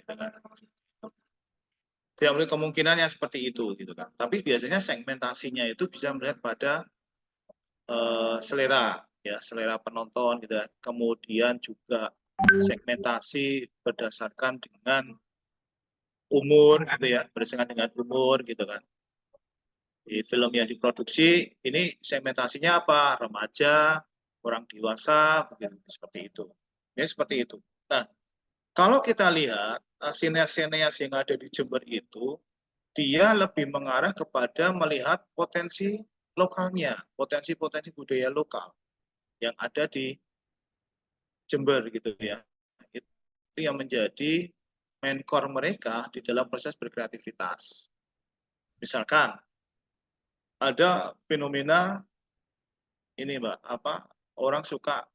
Tidak menutup kemungkinannya seperti itu gitu kan. Tapi biasanya segmentasinya itu bisa melihat pada selera ya, selera penonton gitu. Kemudian juga segmentasi berdasarkan dengan umur gitu ya, berdasarkan dengan umur gitu kan. Di film yang diproduksi ini segmentasinya apa? Remaja, orang dewasa, begitu seperti itu. Ini seperti itu. Nah, kalau kita lihat sineas-sineas yang ada di Jember itu, dia lebih mengarah kepada melihat potensi lokalnya, potensi-potensi budaya lokal yang ada di Jember gitu ya. Itu yang menjadi main core mereka di dalam proses berkreativitas. Misalkan ada fenomena ini Mbak, orang suka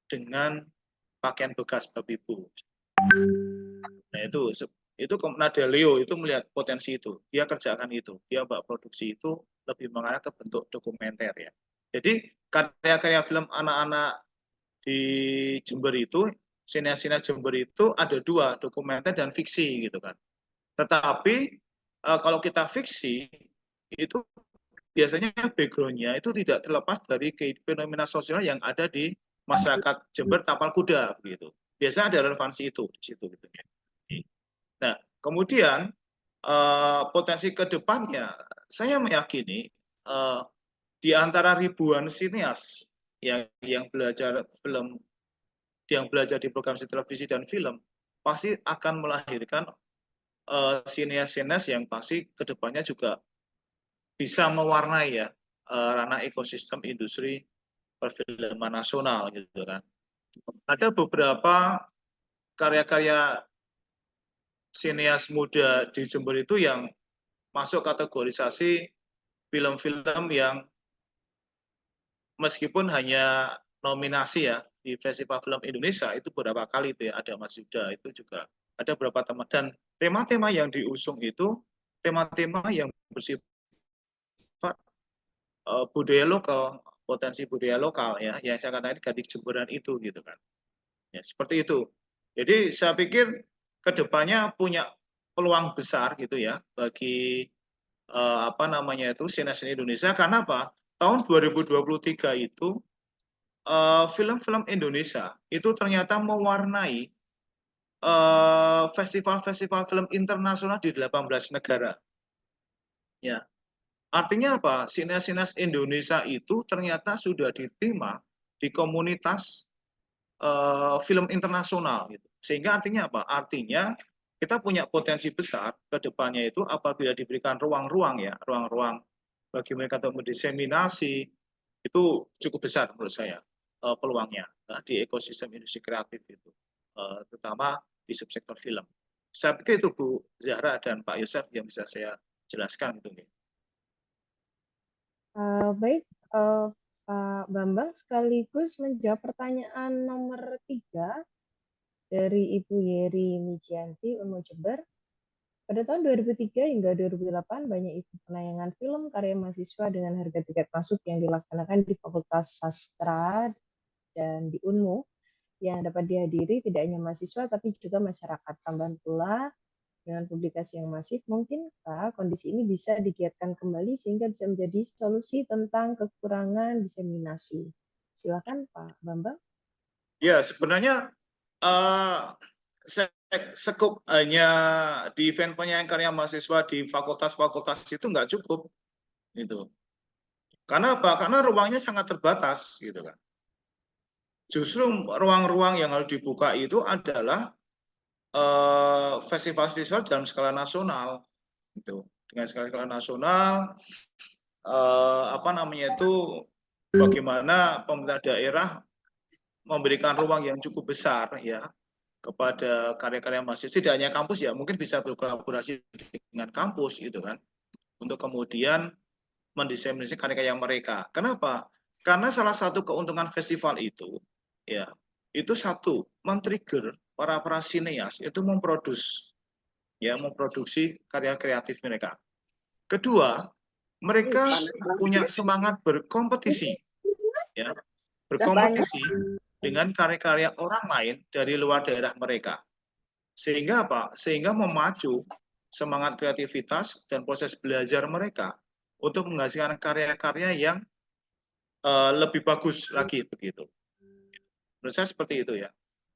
dengan pakaian bekas babi ibu. Nah itu Nadelio itu melihat potensi itu, dia kerjakan itu, dia mbak produksi itu lebih mengarah ke bentuk dokumenter ya. Jadi karya-karya film anak-anak di Jember itu, sineas-sineas Jember itu ada dua, dokumenter dan fiksi gitu kan. Tetapi kalau kita fiksi itu biasanya background-nya itu tidak terlepas dari fenomena sosial yang ada di masyarakat Jember Tapal Kuda begitu. Biasanya ada relevansi itu di situ gitu. Nah, kemudian potensi ke depannya saya meyakini di antara ribuan sineas yang belajar film, yang belajar di program televisi dan film pasti akan melahirkan sineas-sineas yang pasti ke depannya juga bisa mewarnai ya ranah ekosistem industri perfilman nasional gitu kan. Ada beberapa karya-karya sineas muda di Jember itu yang masuk kategorisasi film-film yang meskipun hanya nominasi ya di Festival Film Indonesia itu beberapa kali itu ya, ada Mas Yuda itu juga ada beberapa teman, dan tema-tema yang diusung itu tema-tema yang bersifat budaya lokal, potensi budaya lokal ya, yang saya katakan Gading Jemberan itu gitu kan. Ya, seperti itu. Jadi saya pikir kedepannya punya peluang besar gitu ya bagi sineas Indonesia. Karena apa? Tahun 2023 itu film-film Indonesia itu ternyata mewarnai festival-festival film internasional di 18 negara. Ya, artinya apa? Sineas-sineas Indonesia itu ternyata sudah diterima di komunitas film internasional gitu. Sehingga artinya apa? Artinya kita punya potensi besar ke depannya itu apabila diberikan ruang-ruang ya, ruang-ruang bagi mereka untuk mendiseminasi itu cukup besar menurut saya peluangnya di ekosistem industri kreatif itu, terutama di subsektor film. Saya pikir itu Bu Zahra dan Pak Yosef yang bisa saya jelaskan itu. Baik, Pak Bambang sekaligus menjawab pertanyaan nomor 3 dari Ibu Yeri Mijianti, Unmu Jember. Pada tahun 2003 hingga 2008, banyak event penayangan film karya mahasiswa dengan harga tiket masuk yang dilaksanakan di Fakultas Sastra dan di Unmu, yang dapat dihadiri tidak hanya mahasiswa, tapi juga masyarakat. Tambahan pula, dengan publikasi yang masif, mungkinkah kondisi ini bisa digiatkan kembali sehingga bisa menjadi solusi tentang kekurangan diseminasi? Silakan Pak Bambang. Ya, sebenarnya sekup hanya di event penyayang karya mahasiswa di fakultas-fakultas itu nggak cukup, gitu. Karena apa? Karena ruangnya sangat terbatas, gitu kan. Justru ruang-ruang yang harus dibuka itu adalah festival-festival dalam skala nasional, gitu. Dengan skala nasional, apa namanya itu, bagaimana pemerintah daerah memberikan ruang yang cukup besar, ya, kepada karya-karya mahasiswa, tidak hanya kampus ya, mungkin bisa berkolaborasi dengan kampus gitu kan, untuk kemudian mendiseminasi karya-karya mereka. Kenapa? Karena salah satu keuntungan festival itu, ya, itu satu, men-trigger para sineas itu memproduksi karya kreatif mereka. Kedua, mereka punya semangat berkompetisi, ya, berkompetisi dengan karya-karya orang lain dari luar daerah mereka. Sehingga apa? Sehingga memacu semangat kreativitas dan proses belajar mereka untuk menghasilkan karya-karya yang lebih bagus lagi begitu. Menurut saya seperti itu ya.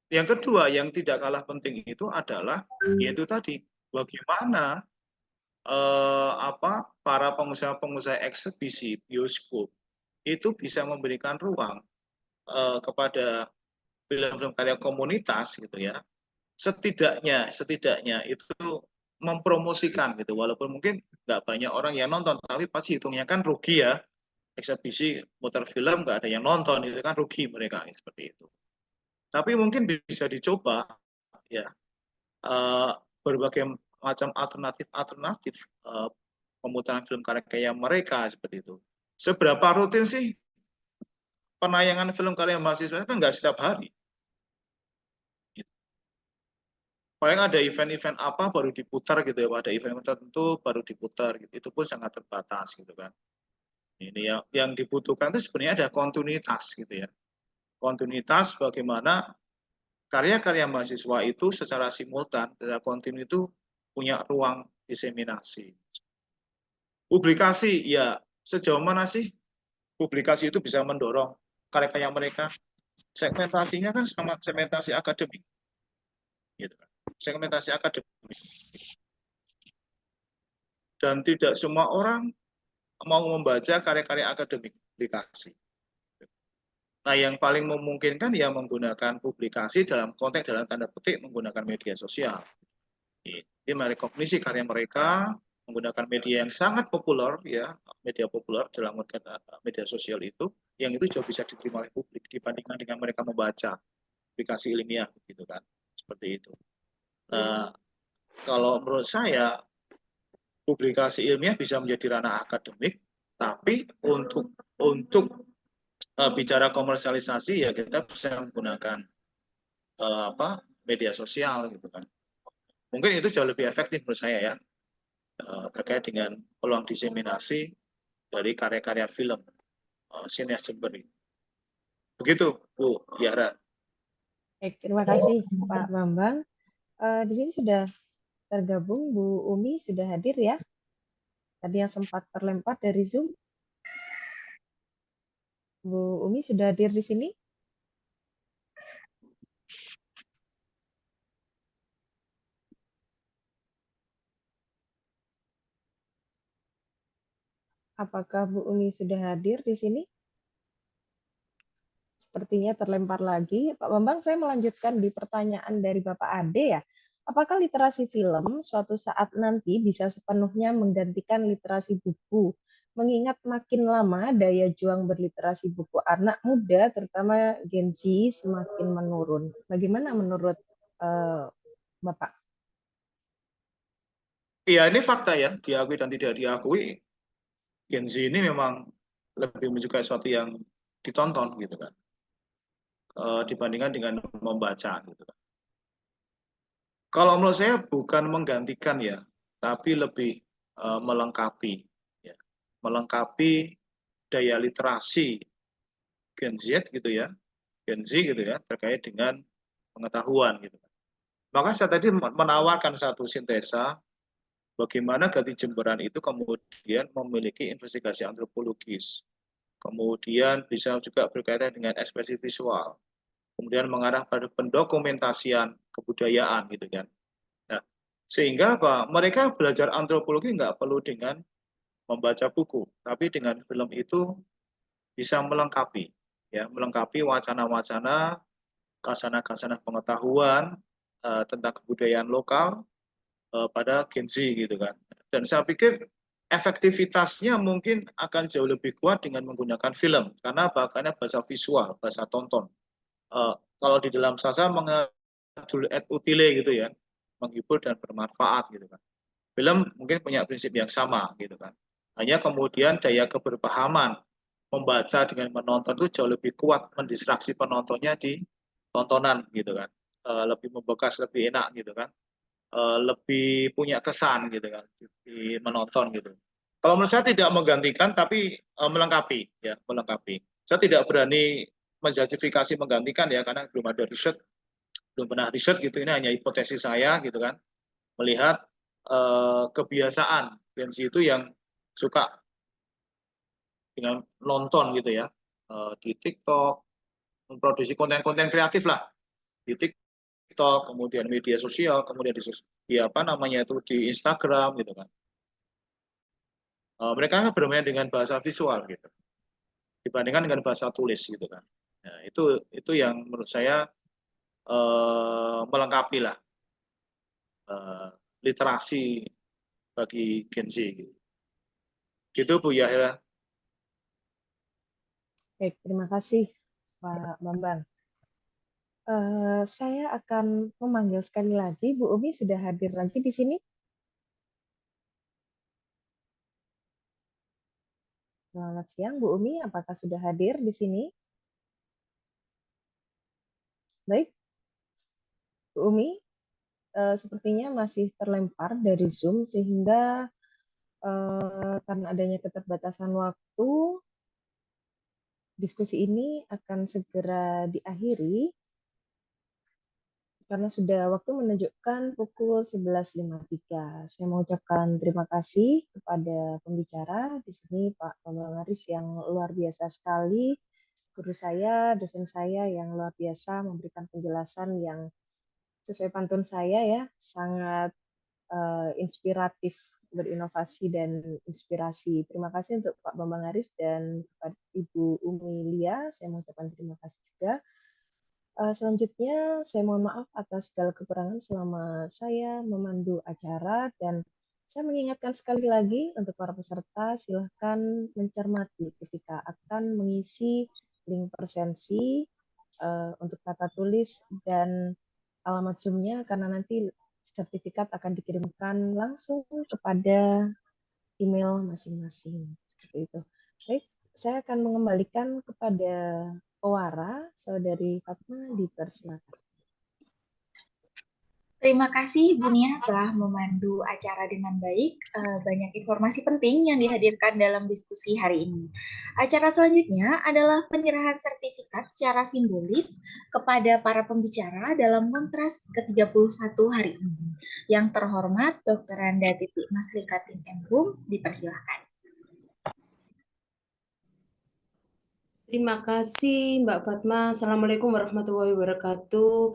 Yang kedua yang tidak kalah penting itu adalah yaitu tadi bagaimana para pengusaha-pengusaha eksebisi bioskop itu bisa memberikan ruang kepada film-film karya komunitas gitu ya, setidaknya itu mempromosikan gitu, walaupun mungkin nggak banyak orang yang nonton, tapi pasti hitungnya kan rugi ya, eksebisi muter film nggak ada yang nonton, itu kan rugi mereka seperti itu. Tapi mungkin bisa dicoba ya berbagai macam alternatif pemutaran film karya mereka seperti itu. Seberapa rutin sih penayangan film karya mahasiswa itu? Nggak setiap hari. Paling ada event-event apa baru diputar gitu ya, ada event tertentu baru diputar gitu. Itu pun sangat terbatas gitu kan. Ini yang dibutuhkan itu sebenarnya ada kontinuitas gitu ya. Kontinuitas bagaimana karya-karya mahasiswa itu secara simultan, secara kontinu itu punya ruang diseminasi. Publikasi, ya sejauh mana sih publikasi itu bisa mendorong karya-karya mereka? Segmentasinya kan sama segmentasi akademik. Gitu kan. Segmentasi akademik. Dan tidak semua orang mau membaca karya-karya akademik publikasi. Nah, yang paling memungkinkan ya menggunakan publikasi dalam konteks dalam tanda petik menggunakan media sosial. Jadi merekognisi karya mereka menggunakan media yang sangat populer ya, media populer dalam media sosial itu, yang itu jauh bisa diterima oleh publik dibandingkan dengan mereka membaca publikasi ilmiah gitu kan, seperti itu. Nah, kalau menurut saya publikasi ilmiah bisa menjadi ranah akademik, tapi untuk bicara komersialisasi ya kita bisa menggunakan media sosial gitu kan. Mungkin itu jauh lebih efektif menurut saya ya, terkait dengan peluang diseminasi dari karya-karya film sineas Jember. Begitu Bu Yara. Baik, terima kasih Pak Bambang. Di sini sudah tergabung Bu Umi, sudah hadir ya. Tadi yang sempat terlempar dari Zoom. Bu Umi sudah hadir di sini? apakah Bu Umi sudah hadir di sini? Sepertinya terlempar lagi. Pak Bambang, saya melanjutkan di pertanyaan dari Bapak Ade ya. Apakah literasi film suatu saat nanti bisa sepenuhnya menggantikan literasi buku? Mengingat makin lama daya juang berliterasi buku anak muda, terutama Gen Z, semakin menurun. Bagaimana menurut Bapak? Iya, ini fakta ya, diakui dan tidak diakui. Gen Z ini memang lebih menyukai sesuatu yang ditonton gitu kan, dibandingkan dengan membaca gitu kan. Kalau menurut saya bukan menggantikan ya, tapi lebih melengkapi, ya. Melengkapi daya literasi Gen Z gitu ya, Gen Z gitu ya, terkait dengan pengetahuan gitu. Maka saya tadi menawarkan satu sintesa bagaimana Ganti Jemberan itu kemudian memiliki investigasi antropologis, kemudian bisa juga berkaitan dengan ekspresi visual, kemudian mengarah pada pendokumentasian kebudayaan gitu kan. Nah, sehingga apa? Mereka belajar antropologi nggak perlu dengan membaca buku, tapi dengan film itu bisa melengkapi, ya, melengkapi wacana-wacana, kasana-kasana pengetahuan tentang kebudayaan lokal pada Gen Z gitu kan. Dan saya pikir efektivitasnya mungkin akan jauh lebih kuat dengan menggunakan film, karena bahkannya bahasa visual, bahasa tonton. Kalau di dalam sastra mengajul et utile gitu ya, menghibur dan bermanfaat gitu kan. Film mungkin punya prinsip yang sama gitu kan. Hanya kemudian daya keberpahaman membaca dengan menonton itu jauh lebih kuat mendistraksi penontonnya di tontonan gitu kan. Lebih membekas, lebih enak gitu kan. Lebih punya kesan gitu kan di menonton gitu. Kalau menurut saya tidak menggantikan tapi melengkapi ya, melengkapi. Saya tidak berani menjustifikasi menggantikan ya karena belum ada riset, belum pernah riset gitu. Ini hanya hipotesis saya gitu kan. Melihat kebiasaan Gen Z itu yang suka dengan nonton gitu ya di TikTok, memproduksi konten-konten kreatif lah di TikTok, kemudian media sosial, kemudian di apa namanya itu di Instagram gitu kan. Mereka bermain dengan bahasa visual gitu dibandingkan dengan bahasa tulis gitu kan. Nah, itu yang menurut saya melengkapi lah literasi bagi Gen Z gitu. Gitu Bu Yahya. Baik, terima kasih Pak Bambang. Saya akan memanggil sekali lagi, Bu Umi sudah hadir lagi di sini. Selamat siang, Bu Umi. Apakah sudah hadir di sini? Baik, Bu Umi, sepertinya masih terlempar dari Zoom, sehingga karena adanya keterbatasan waktu, diskusi ini akan segera diakhiri, karena sudah waktu menunjukkan pukul 11.53. Saya mengucapkan terima kasih kepada pembicara di sini, Pak Bambang Aris yang luar biasa sekali, guru saya, dosen saya yang luar biasa memberikan penjelasan yang sesuai pantun saya ya, sangat inspiratif, berinovasi dan inspirasi. Terima kasih untuk Pak Bambang Aris dan Ibu Umi Lia. Saya mengucapkan terima kasih juga. Selanjutnya, saya mohon maaf atas segala kekurangan selama saya memandu acara, dan saya mengingatkan sekali lagi untuk para peserta, silahkan mencermati ketika akan mengisi link presensi untuk tata tulis dan alamat Zoom-nya, karena nanti sertifikat akan dikirimkan langsung kepada email masing-masing. Seperti itu. Baik, saya akan mengembalikan kepada Owara, Saudari Fatma, dipersilakan. Terima kasih Bu Nia telah memandu acara dengan baik. Banyak informasi penting yang dihadirkan dalam diskusi hari ini. Acara selanjutnya adalah penyerahan sertifikat secara simbolis kepada para pembicara dalam kontras ke-31 hari ini. Yang terhormat Dr. Randa Titi Maslikating MHum, dipersilakan. Terima kasih Mbak Fatma. Assalamualaikum warahmatullahi wabarakatuh.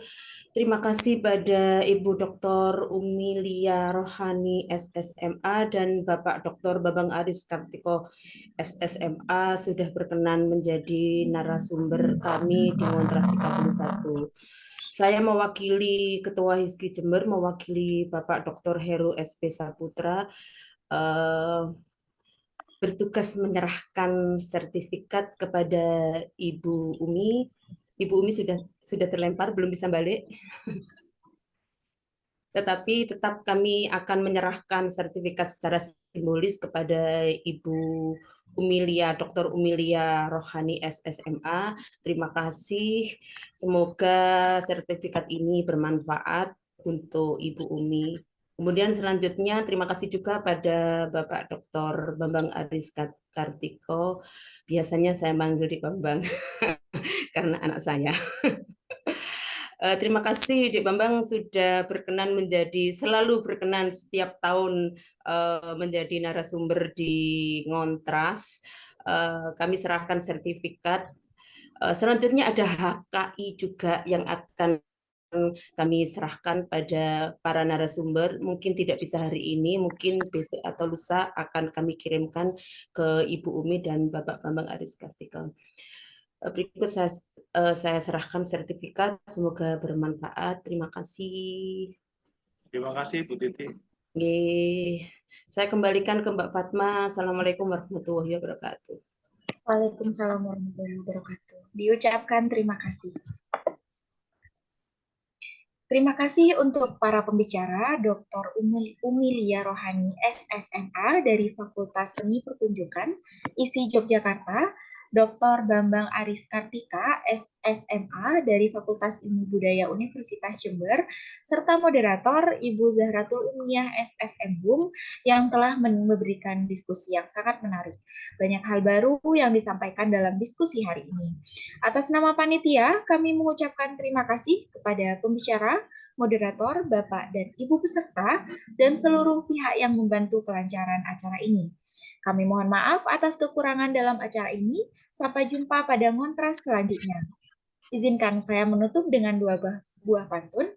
Terima kasih pada Ibu Dr. Umi Lia Rohani SSMA dan Bapak Dr. Babang Aris Kartiko SSMA sudah berkenan menjadi narasumber kami di Ngontras 31. Saya mewakili Ketua Hizki Jember, mewakili Bapak Dr. Heru SP Saputra, bertugas menyerahkan sertifikat kepada Ibu Umi. Ibu Umi sudah terlempar, belum bisa balik. Tetapi tetap kami akan menyerahkan sertifikat secara simbolis kepada Ibu Umilia, Dr. Umilia Rohani SSMA. Terima kasih. Semoga sertifikat ini bermanfaat untuk Ibu Umi. Kemudian selanjutnya terima kasih juga pada Bapak Dr. Bambang Aris Kartiko. Biasanya saya manggil Dik Bambang karena anak saya. Terima kasih Dik Bambang sudah selalu berkenan setiap tahun menjadi narasumber di Ngontras. Kami serahkan sertifikat. Selanjutnya ada HKI juga yang akan kami serahkan pada para narasumber. Mungkin tidak bisa hari ini, mungkin besok atau lusa akan kami kirimkan ke Ibu Umi dan Bapak Bambang Aris Kartiko. Berikut saya serahkan sertifikat, semoga bermanfaat. Terima kasih. Terima kasih Bu Titi. Saya kembalikan ke Mbak Fatma. Assalamualaikum warahmatullahi wabarakatuh. Waalaikumsalam warahmatullahi wabarakatuh. Diucapkan terima kasih. Terima kasih untuk para pembicara, Dr. Umilia Rohani SSMA dari Fakultas Seni Pertunjukan ISI Yogyakarta, Dr. Bambang Aris Kartika SSMA dari Fakultas Ilmu Budaya Universitas Jember, serta moderator Ibu Zahratul Umiyah SSM BUM yang telah memberikan diskusi yang sangat menarik. Banyak hal baru yang disampaikan dalam diskusi hari ini. Atas nama panitia, kami mengucapkan terima kasih kepada pembicara, moderator, Bapak dan Ibu peserta, dan seluruh pihak yang membantu kelancaran acara ini. Kami mohon maaf atas kekurangan dalam acara ini. Sampai jumpa pada Ngontras selanjutnya. Izinkan saya menutup dengan dua buah pantun.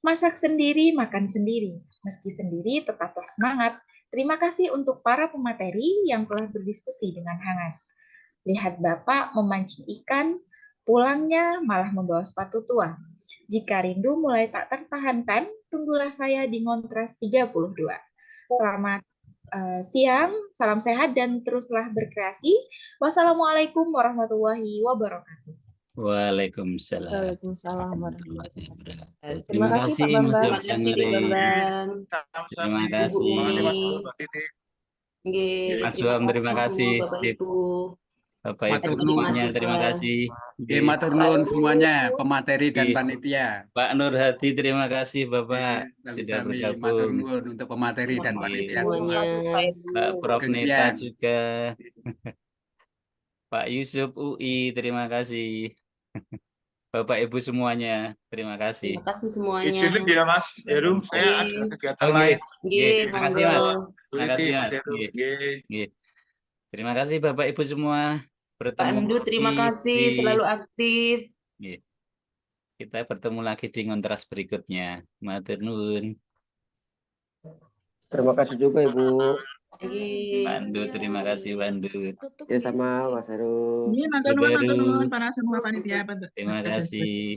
Masak sendiri, makan sendiri. Meski sendiri, tetaplah semangat. Terima kasih untuk para pemateri yang telah berdiskusi dengan hangat. Lihat Bapak memancing ikan, pulangnya malah membawa sepatu tua. Jika rindu mulai tak tertahankan, tunggulah saya di Ngontras 32. Selamat siang, salam sehat dan teruslah berkreasi. Wassalamualaikum warahmatullahi wabarakatuh. Waalaikumsalam. Waalaikumsalam warahmatullahi wabarakatuh. Terima kasih Pak Bambang. Terima kasih Dik Bambang. Terima kasih. Mas Bam, terima kasih. Bapak Ibu. Bapak Ibu semuanya, terima kasih. Matur nuwun semuanya, pemateri dan panitia. Pak Nur Hadi, terima kasih Bapak sudah bergabung. Matur nuwun untuk pemateri dan panitia semuanya. Pak Prof Neta juga. Pak Yusuf UI, terima kasih. Bapak Ibu semuanya, terima kasih. Terima kasih semuanya. Izin ya Mas Heru, saya ada kegiatan lain. Terima kasih Mas. Terima kasih Mas. Terima kasih Bapak Ibu semua. Pak Andu, terima kasih selalu aktif. Kita bertemu lagi di Ngontras berikutnya. Matur nuwun. Terima kasih juga Ibu. Pandu, terima kasih Pandu. Ya sama Mas Heru. Matur nuwun para semua panitia. Terima kasih.